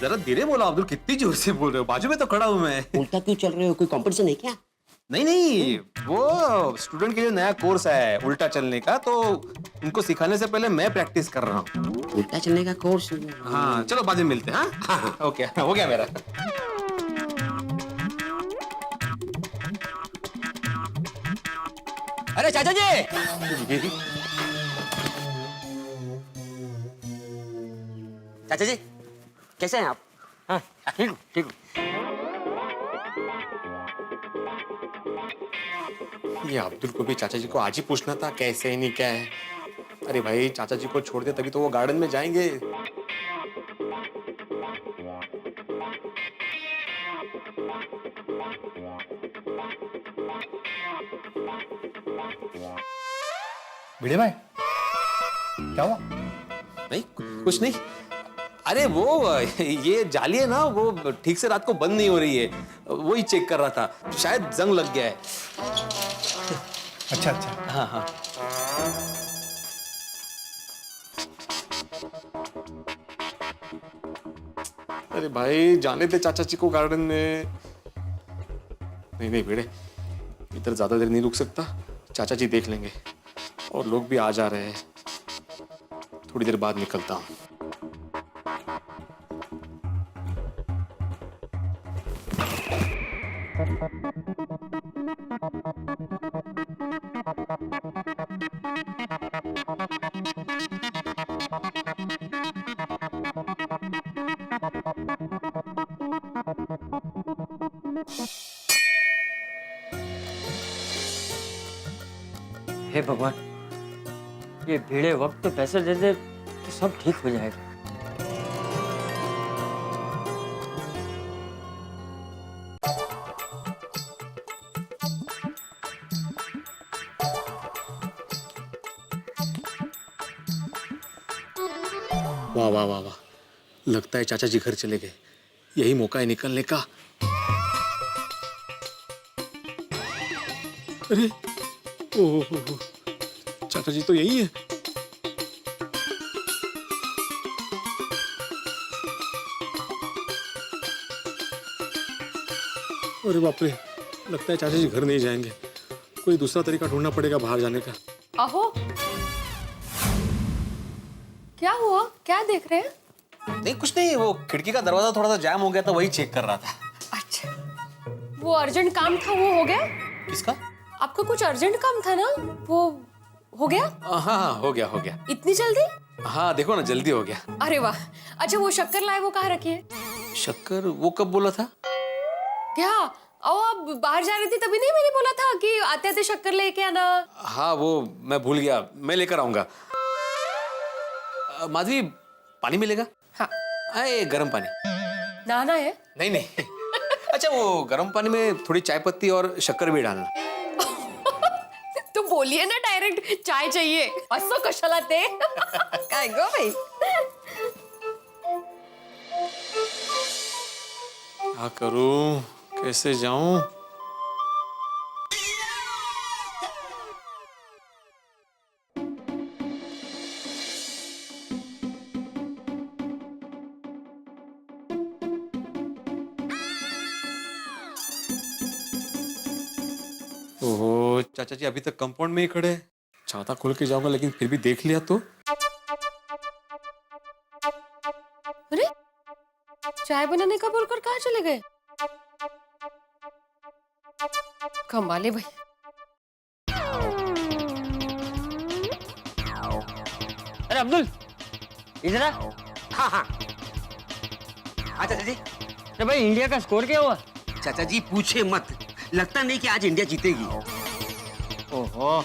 जरा धीरे बोलो अब्दुल, कितनी जोर से बोल रहे हो? बाजू में तो खड़ा हूं मैं। उल्टा क्यों चल रहे हो? कोई कंपटीशन है क्या? नहीं, वो स्टूडेंट के लिए नया कोर्स है उल्टा चलने का, तो उनको सिखाने से पहले मैं प्रैक्टिस कर रहा हूँ। उल्टा चलने का कोर्स? हाँ, चलो बाद में मिलते हैं। हाँ, ओके, हो गया मेरा। अरे चाचा जी, चाचा जी कैसे हैं आप? हाँ, ठीक हूँ। ये अब्दुल को भी चाचा जी को आज ही पूछना था कैसे नहीं क्या है। अरे भाई चाचा जी को छोड़ दे तभी तो वो गार्डन में जाएंगे। भिड़े भाई क्या हुआ? नहीं कुछ नहीं। अरे वो ये जाली है ना, वो ठीक से रात को बंद नहीं हो रही है, वही चेक कर रहा था, शायद जंग लग गया है। अच्छा अच्छा। हाँ हाँ। अरे भाई जाने दे चाचा जी को गार्डन में। नहीं नहीं भिड़े, इधर ज्यादा देर नहीं रुक सकता, चाचा जी देख लेंगे और लोग भी आ जा रहे हैं। थोड़ी देर बाद निकलता हूँ। हे भगवान, ये भीड़े वक्त तो पैसे दे दे तो सब ठीक हो जाएगा। वाह वाह वाह वाह, लगता है चाचा जी घर चले गए। यही मौका है निकलने का। अरे ओह, चाचा जी तो यही है। अरे बाप रे, लगता है चाचा जी घर नहीं जाएंगे। कोई दूसरा तरीका ढूंढना पड़ेगा बाहर जाने का। आहो, क्या हुआ? क्या देख रहे हैं? नहीं कुछ नहीं, वो खिड़की का दरवाजा थोड़ा सा जाम हो गया था, वही चेक कर रहा था। अच्छा, वो अर्जेंट काम था, वो हो गया? किसका? आपका कुछ अर्जेंट काम था ना, वो हो गया? हाँ हाँ हो गया हो गया। इतनी जल्दी? हाँ देखो ना जल्दी हो गया। अरे वाह। अच्छा, वो शक्कर लाए, वो कहाँ रखी है? शक्कर वो कब बोला था? क्या? ओ, आप बाहर जा रही थी तभी नहीं मैंने बोला था कि आते आते शक्कर लेके आना? हाँ वो मैं भूल गया, मैं लेकर आऊंगा। माधवी पानी मिलेगा? हाँ। ये गर्म पानी। नहाना है? नहीं नहीं। अच्छा वो गर्म पानी में थोड़ी चाय पत्ती और शक्कर भी डालना। तो बोलिए ना डायरेक्ट चाय चाहिए। असो कशाला ते? काय गो भाई? क्या करूं, कैसे जाऊं? ओहो, चाचा जी अभी तक कंपाउंड में ही खड़े हैं। छाता खोल के जाऊंगा लेकिन फिर भी देख लिया तो। अरे, चाय बनाने का बोलकर कहाँ चले गए? कमाले भाई। अरे अब्दुल, इधर आ। हाँ हाँ। चाचा जी। अरे भाई, इंडिया का स्कोर क्या हुआ? चाचा जी पूछे मत, लगता नहीं कि आज इंडिया जीतेगी। ओहो,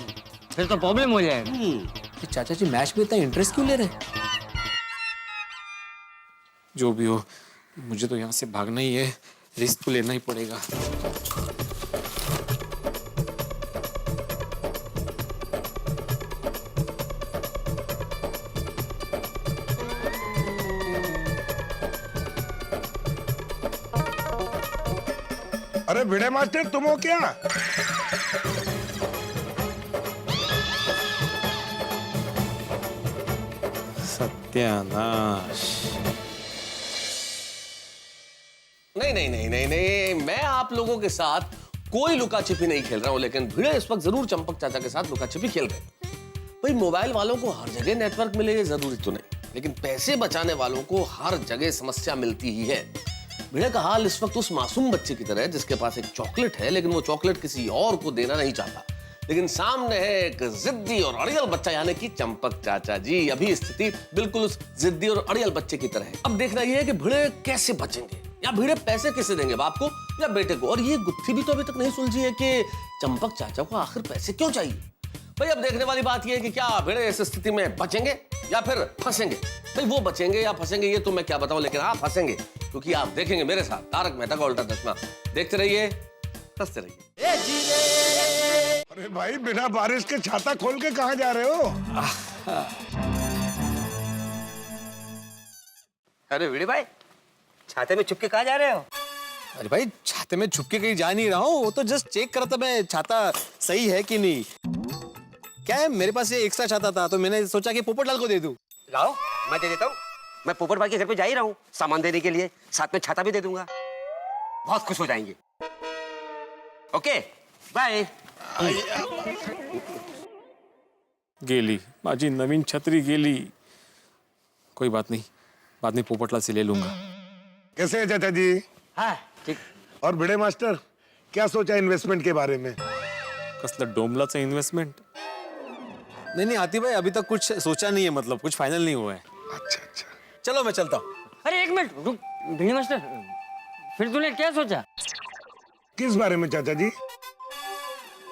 फिर तो प्रॉब्लम हो जाएगा। चाचा जी मैच में इतना इंटरेस्ट क्यों ले रहे? जो भी हो, मुझे तो यहाँ से भागना ही है, रिस्क तो लेना ही पड़ेगा। अरे भिड़े मास्टर तुम हो क्या? सत्यानाश। नहीं नहीं नहीं नहीं नहीं, मैं आप लोगों के साथ कोई लुका छिपी नहीं खेल रहा हूं, लेकिन भिड़े इस वक्त जरूर चंपक चाचा के साथ लुका छिपी खेल रहे हैं। भाई मोबाइल वालों को हर जगह नेटवर्क मिले ये जरूरी तो नहीं, लेकिन पैसे बचाने वालों को हर जगह समस्या मिलती ही है। भिड़े का हाल इस वक्त उस मासूम बच्चे की तरह है जिसके पास एक चॉकलेट है, लेकिन वो चॉकलेट किसी और को देना नहीं चाहता। लेकिन सामने है एक जिद्दी और अड़ियल बच्चा, यानी कि चंपक चाचा जी। अभी स्थिति बिल्कुल उस जिद्दी और अड़ियल बच्चे की तरह है। अब देखना यह है कि भिड़े कैसे बचेंगे या भिड़े पैसे किसे देंगे। बाप को या बेटे को। और ये गुत्थी भी तो अभी तक नहीं सुलझी है कि चंपक चाचा को आखिर पैसे क्यों चाहिए। भाई अब देखने वाली बात ये है कि क्या भिड़े इस स्थिति में बचेंगे या फिर फंसेंगे। भाई वो बचेंगे या फंसेंगे ये तो मैं क्या बताऊं, लेकिन आप फंसेंगे, क्योंकि आप देखेंगे मेरे साथ तारक मेहता का उल्टा चश्मा। देखते रहिए, हंसते रहिए। अरे भाई बिना बारिश के छाता खोल के कहाँ जा रहे हो? अरे भिड़े भाई, छाते में चुपके कहाँ जा रहे हो? अरे भाई छाते में छुप के कहीं जा नहीं रहा हूँ, वो तो जस्ट चेक कर रहा था मैं छाता सही है कि नहीं। क्या है, मेरे पास ये एक्स्ट्रा छाता था तो मैंने सोचा कि पोपटलाल को दे दूं। लाओ मैं दे देता हूँ। मैं पोपट भाई के घर पे जा ही रहा हूँ सामान देने के लिए, साथ में छाता भी दे दूंगा, बहुत खुश हो जाएंगे। Okay bye. गेली माझी नवीन छतरी गेली। कोई बात नहीं, बाद में पोपटलाल से ले लूंगा। कैसे है चाचा जी? हाँ ठीक। और भिड़े मास्टर क्या सोचा इन्वेस्टमेंट के बारे में? कसला डोमलाचा इन्वेस्टमेंट? नहीं आती भाई, अभी तक कुछ सोचा नहीं है, मतलब कुछ फाइनल नहीं हुआ है। अच्छा अच्छा, चलो मैं चलता हूँ। अरे एक मिनट रुक भिड़े मास्टर, फिर तूने क्या सोचा? किस बारे में चाचा जी?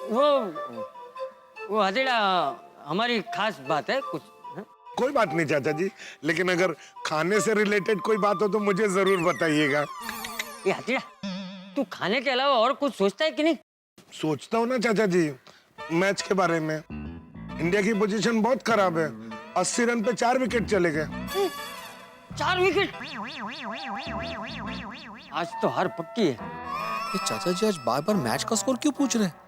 वो हथेड़ा हमारी खास बात है कुछ। हाँ? कोई बात नहीं चाचा जी, लेकिन अगर खाने से रिलेटेड कोई बात हो तो मुझे जरूर बताइएगा। ये हथेड़ा तू खाने के अलावा और कुछ सोचता है कि नहीं? सोचता हूँ ना चाचा जी, मैच के बारे में। इंडिया की पोजीशन बहुत खराब है, 80 रन पे 4 विकेट चले गए। 4 विकेट? आज तो हार पक्की है। ये चाचा जी आज बार बार मैच का स्कोर क्यों पूछ रहे हैं?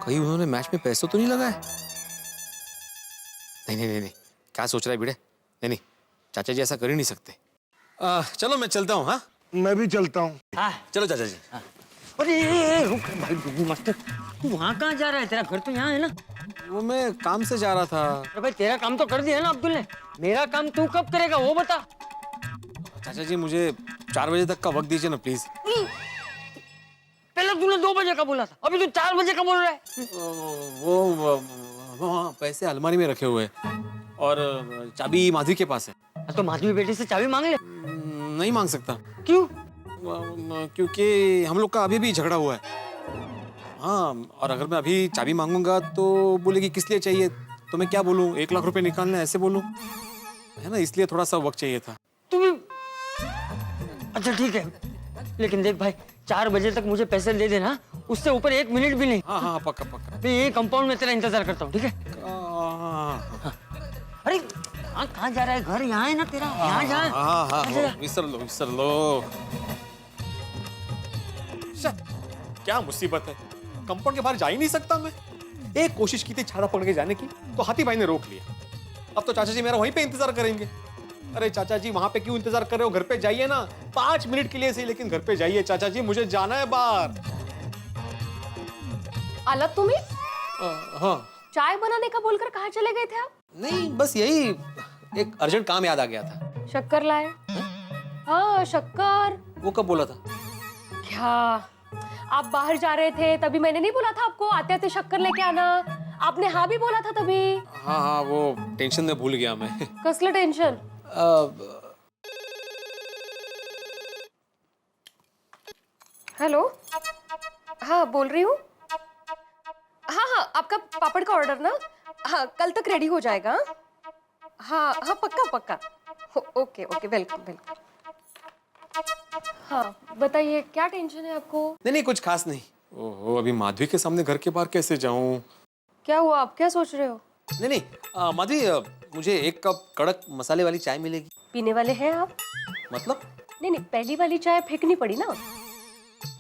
कहीं उन्होंने मैच में पैसे तो नहीं लगाए? नहीं, क्या सोच रहा है भिड़े? नहीं, चाचा जी ऐसा कर ही नहीं सकते। चलो मैं चलता हूँ। हाँ मैं भी चलता हूँ। हाँ चलो चाचा जी। अरे रुक भाई भिड़े मास्टर, तू वहाँ कहाँ जा रहा है? तेरा घर तो यहाँ है ना। वो मैं काम से जा रहा था। अरे भाई तेरा काम तो कर दिया ना अब्दुल ने, मेरा काम तू कब करेगा वो बता। चाचा जी मुझे 4 बजे तक का वक्त दीजिए ना प्लीज। पहले तूने 2 बजे का बोला था, अभी तू 4 बजे का बोल रहा है। वो पैसे अलमारी में रखे हुए हैं और चाबी माधवी के पास है। तो माधवी बेटी से चाबी मांग ले। नहीं मांग सकता। क्यों? क्योंकि हम लोग का अभी भी झगड़ा हुआ है। हाँ, और अगर मैं अभी चाबी मांगूंगा तो बोलेगी किस लिए चाहिए, तो मैं क्या बोलूँ? 1 लाख रुपए निकालना ऐसे बोलूँ, है ना? इसलिए थोड़ा सा वक्त चाहिए था। तू भी अच्छा ठीक है, लेकिन देख भाई 4 बजे तक मुझे पैसे दे देना, उससे ऊपर 1 मिनट भी नहीं। हाँ पक्का। मैं ये कंपाउंड में तेरा इंतजार करता हूँ, ठीक है? अरे कहाँ जा रहा है? घर यहाँ है ना तेरा, यहाँ जा। हाँ विसर लो। क्या मुसीबत है, कंपाउंड के बाहर जा ही नहीं सकता मैं। एक कोशिश की थी छाड़ा पकड़ के जाने की, तो हाथी भाई ने रोक लिया। अब तो चाचा जी मेरा वहीं पे इंतजार करेंगे। अरे चाचा जी वहां पे क्यों इंतजार कर रहे हो? घर पे जाइए ना, 5 मिनट के लिए सही, लेकिन घर पे जाइए चाचा जी, मुझे जाना है बाहर। अलग तुम्हें हाँ चाय बनाने का बोलकर कहाँ चले गए थे आप? नहीं, बस यही एक अर्जेंट काम याद आ गया था। शक्कर लाए? हाँ शक्कर। वो कब बोला था? क्या आप बाहर जा रहे थे तभी मैंने नहीं बोला था आपको आते आते शक्कर लेके आना? आपने हाँ भी बोला था तभी। हाँ वो टेंशन में भूल गया मैं। कसला टेंशन? हेलो, हाँ बोल रही हूँ। हाँ आपका पापड़ का ऑर्डर ना, हाँ कल तक रेडी हो जाएगा। हाँ पक्का। Okay welcome. हाँ बताइए क्या टेंशन है आपको? नहीं कुछ खास नहीं। ओहो, अभी माधवी के सामने घर के बाहर कैसे जाऊं? क्या हुआ, आप क्या सोच रहे हो? नहीं माधवी, मुझे 1 कप कड़क मसाले वाली चाय मिलेगी? पीने वाले हैं आप? मतलब? नहीं पहली वाली चाय फेंकनी पड़ी ना,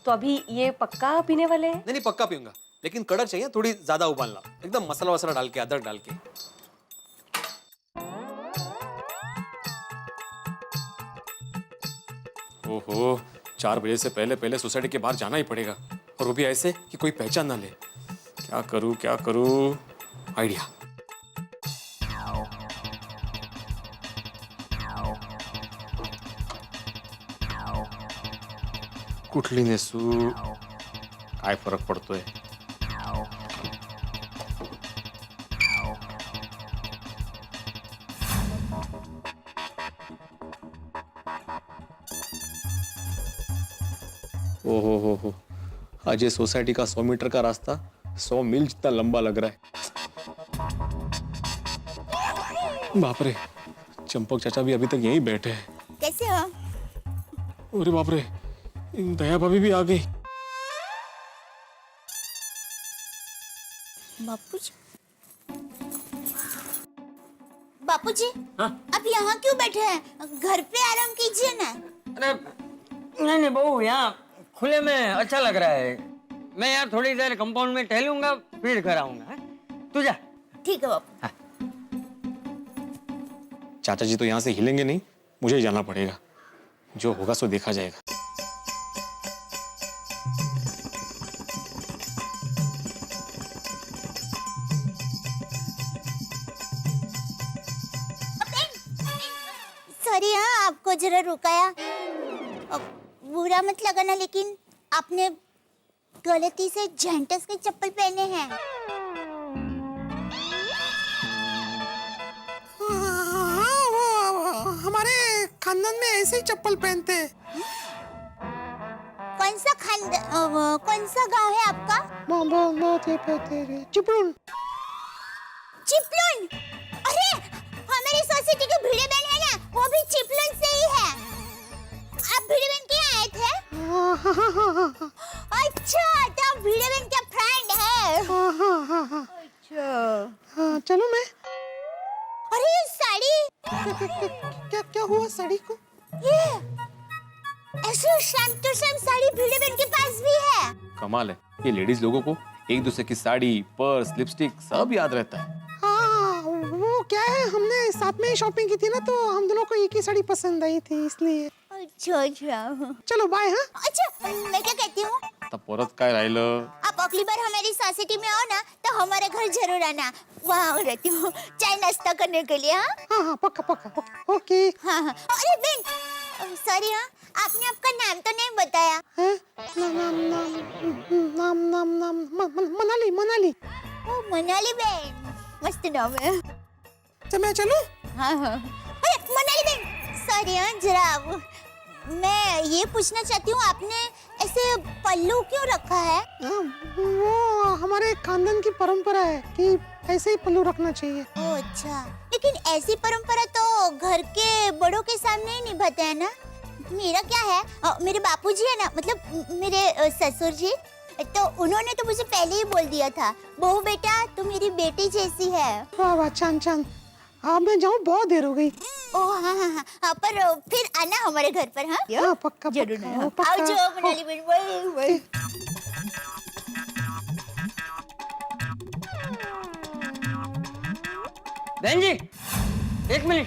तो अभी ये पक्का पीने वाले हैं? नहीं पक्का पीऊंगा, लेकिन कड़क चाहिए, थोड़ी ज्यादा उबालना, एकदम मसाला वसाला डाल के, अदरक डाल के। ओहो, 4 बजे से पहले सोसाइटी के बाहर जाना ही पड़ेगा, और वो भी ऐसे कि कोई पहचान ना ले। क्या करूं? आइडिया। कुठली नेसू, काय फरक पडतोय? हो आज ये सोसाइटी का 100 मीटर का रास्ता 100 मील जितना लंबा लग रहा है। बाप रे, चंपक चाचा भी अभी तक यहीं बैठे हैं। कैसे हो? अरे बाप रे, दया भाभी भी आ गई। बापूजी, बापूजी, आप यहाँ क्यों बैठे हैं? घर पे आराम कीजिए ना। अरे नहीं बहू, यहाँ खुले में अच्छा लग रहा है। मैं यार थोड़ी देर कंपाउंड में टहलूंगा, फिर घर आऊंगा। तू जा। ठीक है बापू। चाचा जी तो यहाँ से हिलेंगे नहीं, मुझे ही जाना पड़ेगा। जो होगा सो देखा जाएगा। सॉरी हाँ, आपको जरा रुकाया। बुरा मत लगाना, लेकिन आपने गलती से जेंटस के चप्पल पहने हैं। हमारे खानदान में ऐसे ही चप्पल पहनते हैं। कौन सा गांव है आपका? चिपळूण। चिपलून? अरे हमारी सोसाइटी के भिड़े बहन है ना, वो भी चिपलून से ही है। आप भिड़े बहन के यहाँ आए थे? अच्छा, तो आप भिड़े बहन का फ्रेंड है। अच्छा। हाँ, चलो मैं। अरे ये साड़ी क्या हुआ साड़ी को? ये ऐसे शाम टू शाम साड़ी भिड़े बहन के पास भी है। कमाल है, ये लेडीज लोगों को एक दूसरे की साड़ी, पर्स, लिपस्टिक सब याद रहता है। हाँ, वो क्या है, हमने साथ में ही शॉपिंग की थी ना, तो हम दोनों को एक ही साड़ी पसंद आई थी, इसलिए। अच्छा। चलो बाय। हाँ, अच्छा, मैं क्या कहती हूँ, आता परत काय राहिलं? आप अगली बार हमारी सोसाइटी में आओ ना, तो हमारे घर जरूर आना। वहाँ रहती हूँ चाय नाश्ता करने के लिए। हाँ, पक्का ओके। हाँ। अरे बहन, सॉरी हाँ, आपने आपका नाम तो नहीं बताया। नाम मनाली। ओ मनाली बहन, मस्त नाम है। तो मैं चलूं? हाँ। अरे मनाली बहन, सॉरी हाँ, जरा मैं ये पूछना चाहती हूँ, आपने ऐसे पल्लू क्यों रखा है? वो हमारे खानदान की परंपरा है कि ऐसे ही पल्लू रखना चाहिए। ओह अच्छा, लेकिन ऐसी परंपरा तो घर के बड़ों के सामने ही निभाते हैं ना। मेरा क्या है, मेरे बापूजी है ना, मतलब मेरे ससुर जी, तो उन्होंने तो मुझे पहले ही बोल दिया था, बहू बेटा तू मेरी बेटी जैसी है। वाह, चांद। अब मैं जाऊँ, बहुत देर हो गई। ओह हाँ, पर फिर आना हमारे घर पर। हाँ पक्का जरूर। आओ जो मनाली बहन। बहन जी, एक मिनट।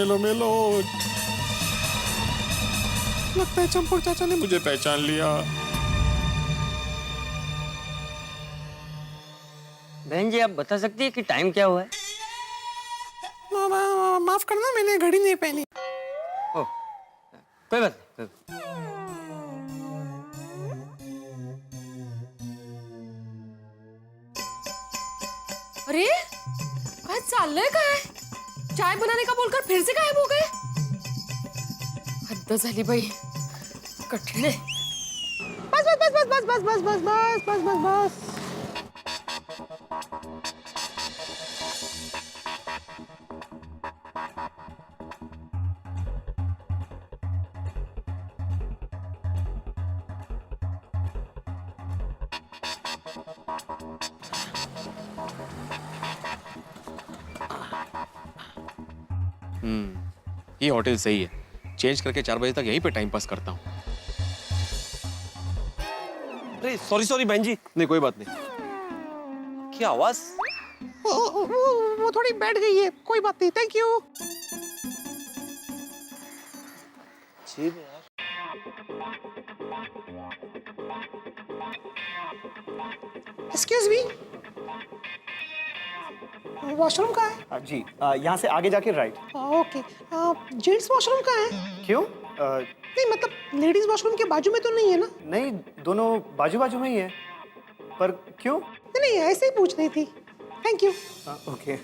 मेलो लगता है चंपक चाचा ने मुझे पहचान लिया। बहन जी, आप बता सकती है कि टाइम क्या हुआ है? माफ करना, मैंने घड़ी नहीं पहनी। ओह, कोई बात नहीं। अरे काय चाललंय काय? चाय बनाने का बोलकर फिर से गायब हो गए। हद्द झाली बाई, कठीण आहे। बस। ये होटल सही है, चेंज करके 4 बजे तक यहीं पे टाइम पास करता हूँ। अरे सॉरी बहन जी। नहीं कोई बात नहीं। क्या आवाज? वो थोड़ी बैठ गई है, कोई बात नहीं। Thank you. Excuse me, washroom कहाँ है? जी यहाँ से आगे जाके राइट। ओके। जेंट्स वॉशरूम कहाँ है? क्यों? नहीं मतलब लेडीज वॉशरूम के बाजू में तो नहीं है ना? नहीं, दोनों बाजू बाजू में ही है। पर क्यों? नहीं ऐसे ही पूछ रही थी। Thank you. ओके।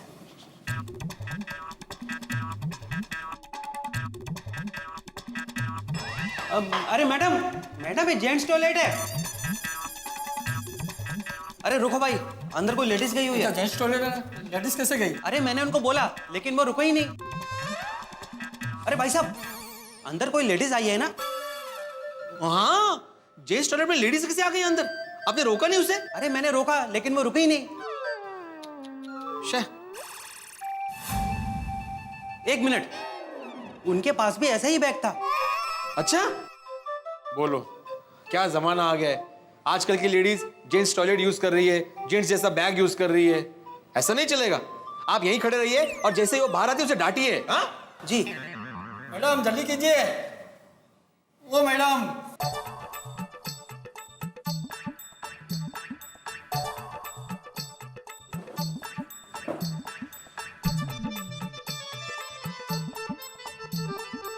अरे मैडम, मैडम ये जेंट्स टॉयलेट है। अरे रुको भाई, अंदर कोई लेडीज गई हुई है। जेंट्स टॉयलेट है, लेडीज कैसे गई? अरे मैंने उनको बोला लेकिन वो रुको ही नहीं। अरे भाई साहब, अंदर कोई लेडीज आई है ना? हाँ, जेंट्स टॉयलेट में लेडीज कैसे आ गई अंदर? आपने रोका नहीं उसे? अरे मैंने रोका लेकिन वो रुकी ही नहीं। एक मिनट, उनके पास भी ऐसा ही बैग था। अच्छा, बोलो क्या जमाना आ गया है। आजकल की लेडीज जेंट्स टॉयलेट यूज कर रही है, जेंट्स जैसा बैग यूज कर रही है। ऐसा नहीं चलेगा। आप यहीं खड़े रहिए और जैसे ही वो बाहर आती है उसे डांटिए। हाँ जी मैडम जल्दी कीजिए। वो मैडम,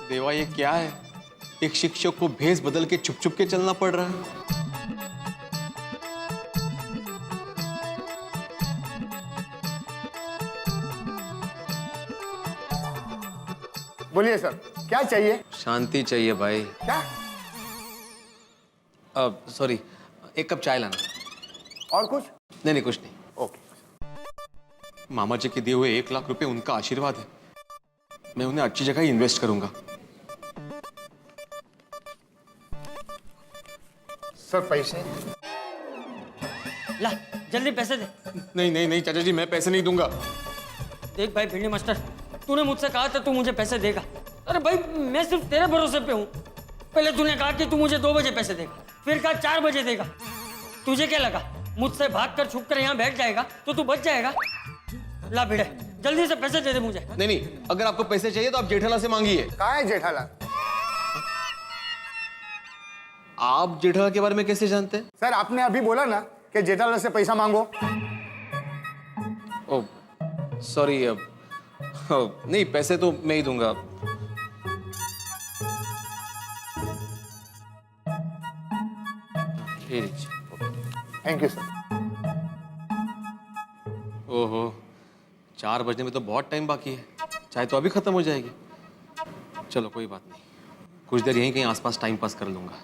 देवा ये क्या है? एक शिक्षक को भेष बदल के छुप छुप के चलना पड़ रहा है। बोलिए सर, क्या चाहिए? शांति चाहिए भाई। क्या? सॉरी, एक कप चाय लाना। और कुछ? नहीं कुछ नहीं। ओके। मामा जी के दिए हुए 1 लाख रुपए उनका आशीर्वाद है। मैं उन्हें अच्छी जगह इन्वेस्ट करूंगा। सर पैसे? ला जल्दी पैसे दे। नहीं चाचा जी, मैं पैसे नहीं दूंगा। देख भाई भिंडी मास्टर, तूने मुझसे कहा था तू मुझे पैसे देगा। अरे भाई मैं सिर्फ तेरे भरोसे पे हूँ। पहले तूने कहा कि तू मुझे 2 बजे पैसे देगा, फिर कहा 4 बजे देगा। तुझे क्या लगा मुझसे भागकर छुप कर यहाँ बैठ जाएगा तो तू बच जाएगा? ला भिड़े, जल्दी से पैसे दे दे मुझे। नहीं, अगर आपको पैसे चाहिए तो आप जेठालाल से मांगिए। कहाँ है जेठालाल? आप जेठालाल के बारे में कैसे जानते हैं? सर आपने अभी बोला ना कि जेठालाल से पैसा मांगो। ओह सॉरी, नहीं पैसे तो मैं ही दूंगा। Thank you sir. ओहो, 4 बजने में तो बहुत टाइम बाकी है। चाय तो अभी खत्म हो जाएगी। चलो कोई बात नहीं, कुछ देर यहीं कहीं आसपास टाइम पास कर लूंगा।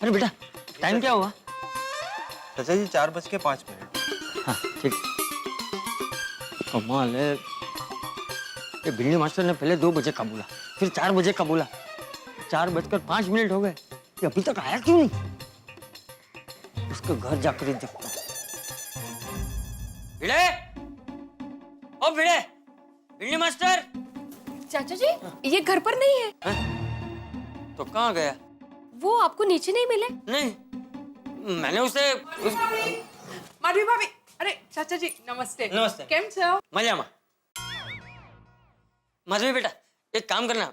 अरे बेटा टाइम क्या हुआ? चाचा जी 4:05। हाँ ठीक। कमाल है, ये भिंडी मास्टर ने पहले 2 बजे का बोला, फिर 4 बजे का बोला। 4:05 हो गए, ये अभी तक आया क्यों नहीं? उसके घर जाकर ही देखता हूँ। भिड़े, ओ भिड़े, भिंडी मास्टर। चाचा जी ये घर पर नहीं है। तो कहाँ गया? वो आपको नीचे नहीं मिले? नहीं, मैंने उसे माधवी भाभी, अरे चाचा जी नमस्ते। नमस्ते। केम छो? मजामा। माधवी बेटा एक काम करना,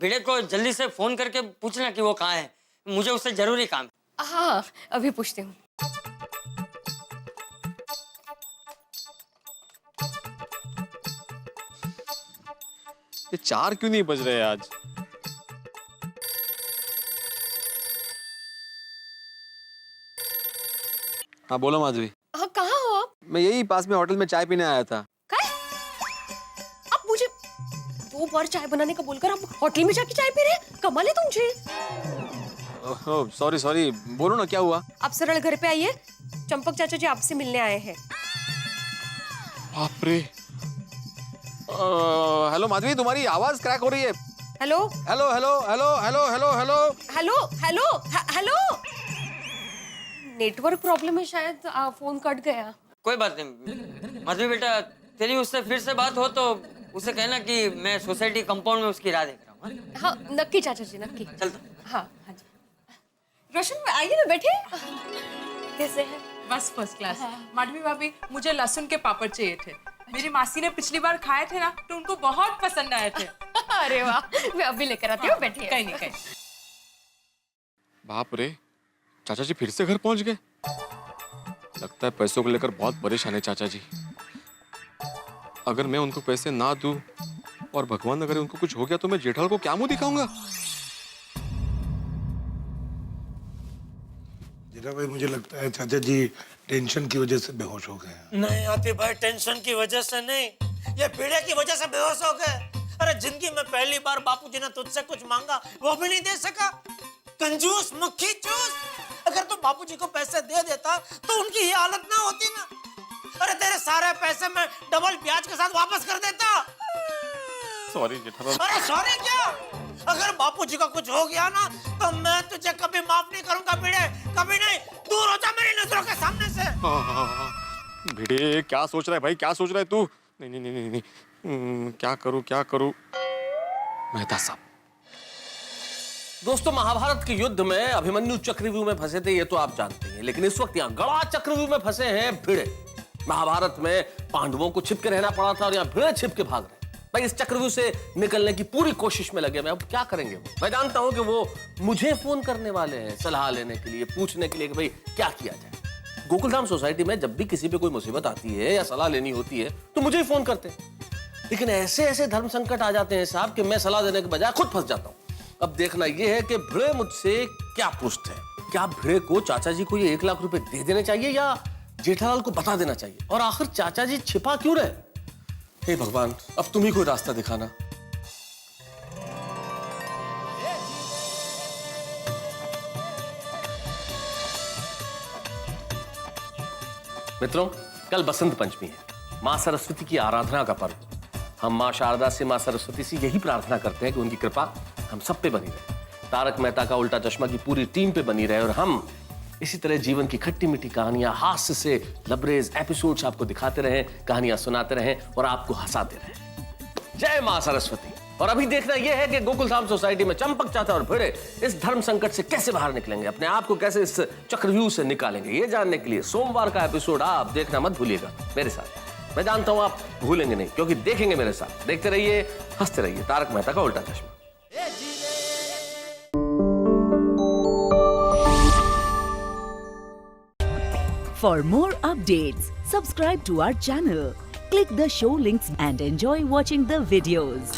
भिड़े को जल्दी से फोन करके पूछना कि वो कहाँ है। मुझे उससे जरूरी काम है। हाँ अभी पूछती हूँ। ये 4 क्यों नहीं बज रहे आज? हाँ बोलो माधवी। हाँ कहाँ हो आप? मैं यही पास में होटल में चाय पीने आया था। क्या? आप मुझे 2 बार चाय बनाने का बोलकर आप होटल में जाके चाय पी रहे हैं? कमाल है तुमसे। सॉरी, बोलो ना क्या हुआ? आप सरल घर पे आइए, चंपक चाचा जी आपसे मिलने आए हैं। बाप रे। हेलो माधवी, तुम्हारी आवाज क्रैक हो रही है। Hello hello hello hello hello hello hello hello hello hello. Network problem है शायद, फोन कट गया। कोई बात नहीं माधवी बेटा, तेरी उससे फिर से बात हो तो उसे कहना कि मैं सोसाइटी कंपाउंड में उसकी राह देख रहा हूँ। हाँ नक्की चाचा जी नक्की। चलता। हाँ हाँ जी। रोशन आइए ना, बैठे। कैसे हैं? बस फर्स्ट क्लास। माधवी भाभी मुझे लहसुन के पापड़ चाहिए थे। मेरी मासी ने पिछली बार खाए थे ना तो उनको बहुत पसंद आए थे। अरे वाह, मैं अभी लेकर आती हूँ, बैठिए। कहीं नहीं कहीं। बाप रे, चाचा जी फिर से घर पहुंच गए। लगता है पैसों को लेकर बहुत परेशान है चाचा जी। अगर मैं उनको पैसे ना दूं और भगवान अगर उनको कुछ हो गया तो मैं जेठालाल को क्या मुंह दिखाऊंगा? जीरा भाई, मुझे लगता है चाचा जी टेंशन की वजह से बेहोश हो गए हैं। नहीं आती भाई, टेंशन की वजह से नहीं, ये पीड़े की वजह से बेहोश हो गए। अरे जिंदगी में पहली बार बापूजी ने तुझसे कुछ मांगा, वो भी नहीं दे सका। कंजूस, मक्खी चूस। अगर तू बापूजी को पैसे दे देता तो उनकी ये हालत ना होती ना। अरे तेरे सारे पैसे मैं डबल ब्याज के साथ वापस कर देता। सॉरी जेठालाल। अरे सॉरी क्या? अगर बापूजी को कुछ हो गया ना तो मैं तुझे कभी माफ नहीं करूंगा भिड़े, कभी नहीं। दूर हो जा मेरी नजरों के सामने से। भिड़े, क्या सोच रहा है भाई, क्या सोच रहा है तू? नहीं नहीं नहीं नहीं, नहीं। क्या करूं? मेहता साहब। दोस्तों, महाभारत के युद्ध में अभिमन्यु चक्रव्यूह में फंसे थे, ये तो आप जानते हैं। लेकिन इस वक्त यहाँ गड़ा चक्रव्यूह में फंसे हैं भिड़े। महाभारत में पांडवों को छिप के रहना पड़ा था और यहाँ भिड़े छिप के भाग रहे। भाई, इस चक्रव्यूह से निकलने की पूरी कोशिश में लगे। मैं अब क्या करेंगे वो? मैं जानता हूं कि वो मुझे फोन करने वाले हैं सलाह लेने के लिए, पूछने के लिए कि भाई क्या किया जाए। गोकुलधाम सोसाइटी में जब भी किसी पे कोई मुसीबत आती है या सलाह लेनी होती है तो मुझे ही फोन करते हैं। लेकिन ऐसे ऐसे धर्म संकट आ जाते हैं साहब कि मैं सलाह देने के बजाय खुद फंस जाता हूँ। अब देखना यह है कि भिड़े मुझसे क्या पूछते हैं। क्या भिड़े को चाचा जी को ये 1 लाख रुपए दे देने चाहिए या जेठालाल को बता देना चाहिए? और आखिर चाचा जी छिपा क्यों रहे? हे भगवान, अब तुम ही कोई रास्ता दिखाना। मित्रों, कल बसंत पंचमी है, मां सरस्वती की आराधना का पर्व। हम मां शारदा से, मां सरस्वती से यही प्रार्थना करते हैं कि उनकी कृपा हम सब पे बनी रहे, तारक मेहता का उल्टा चश्मा की पूरी टीम पे बनी रहे और हम इसी तरह जीवन की खट्टी मीठी कहानियां, हास्य से लबरेज एपिसोड्स आपको दिखाते रहें, कहानियां सुनाते रहें और आपको हंसाते रहें। जय मां सरस्वती। और अभी देखना यह है कि गोकुलधाम सोसाइटी में चंपक चाचा और भिड़े इस धर्म संकट से कैसे बाहर निकलेंगे, अपने आप को कैसे इस चक्रव्यूह से निकालेंगे। ये जानने के लिए सोमवार का एपिसोड आप देखना मत भूलिएगा मेरे साथ। मैं जानता हूं आप भूलेंगे नहीं, क्योंकि देखेंगे मेरे साथ। देखते रहिए, हंसते रहिए। तारक मेहता का उल्टा चश्मा। For more updates, subscribe to our channel, click the show links and enjoy watching the videos.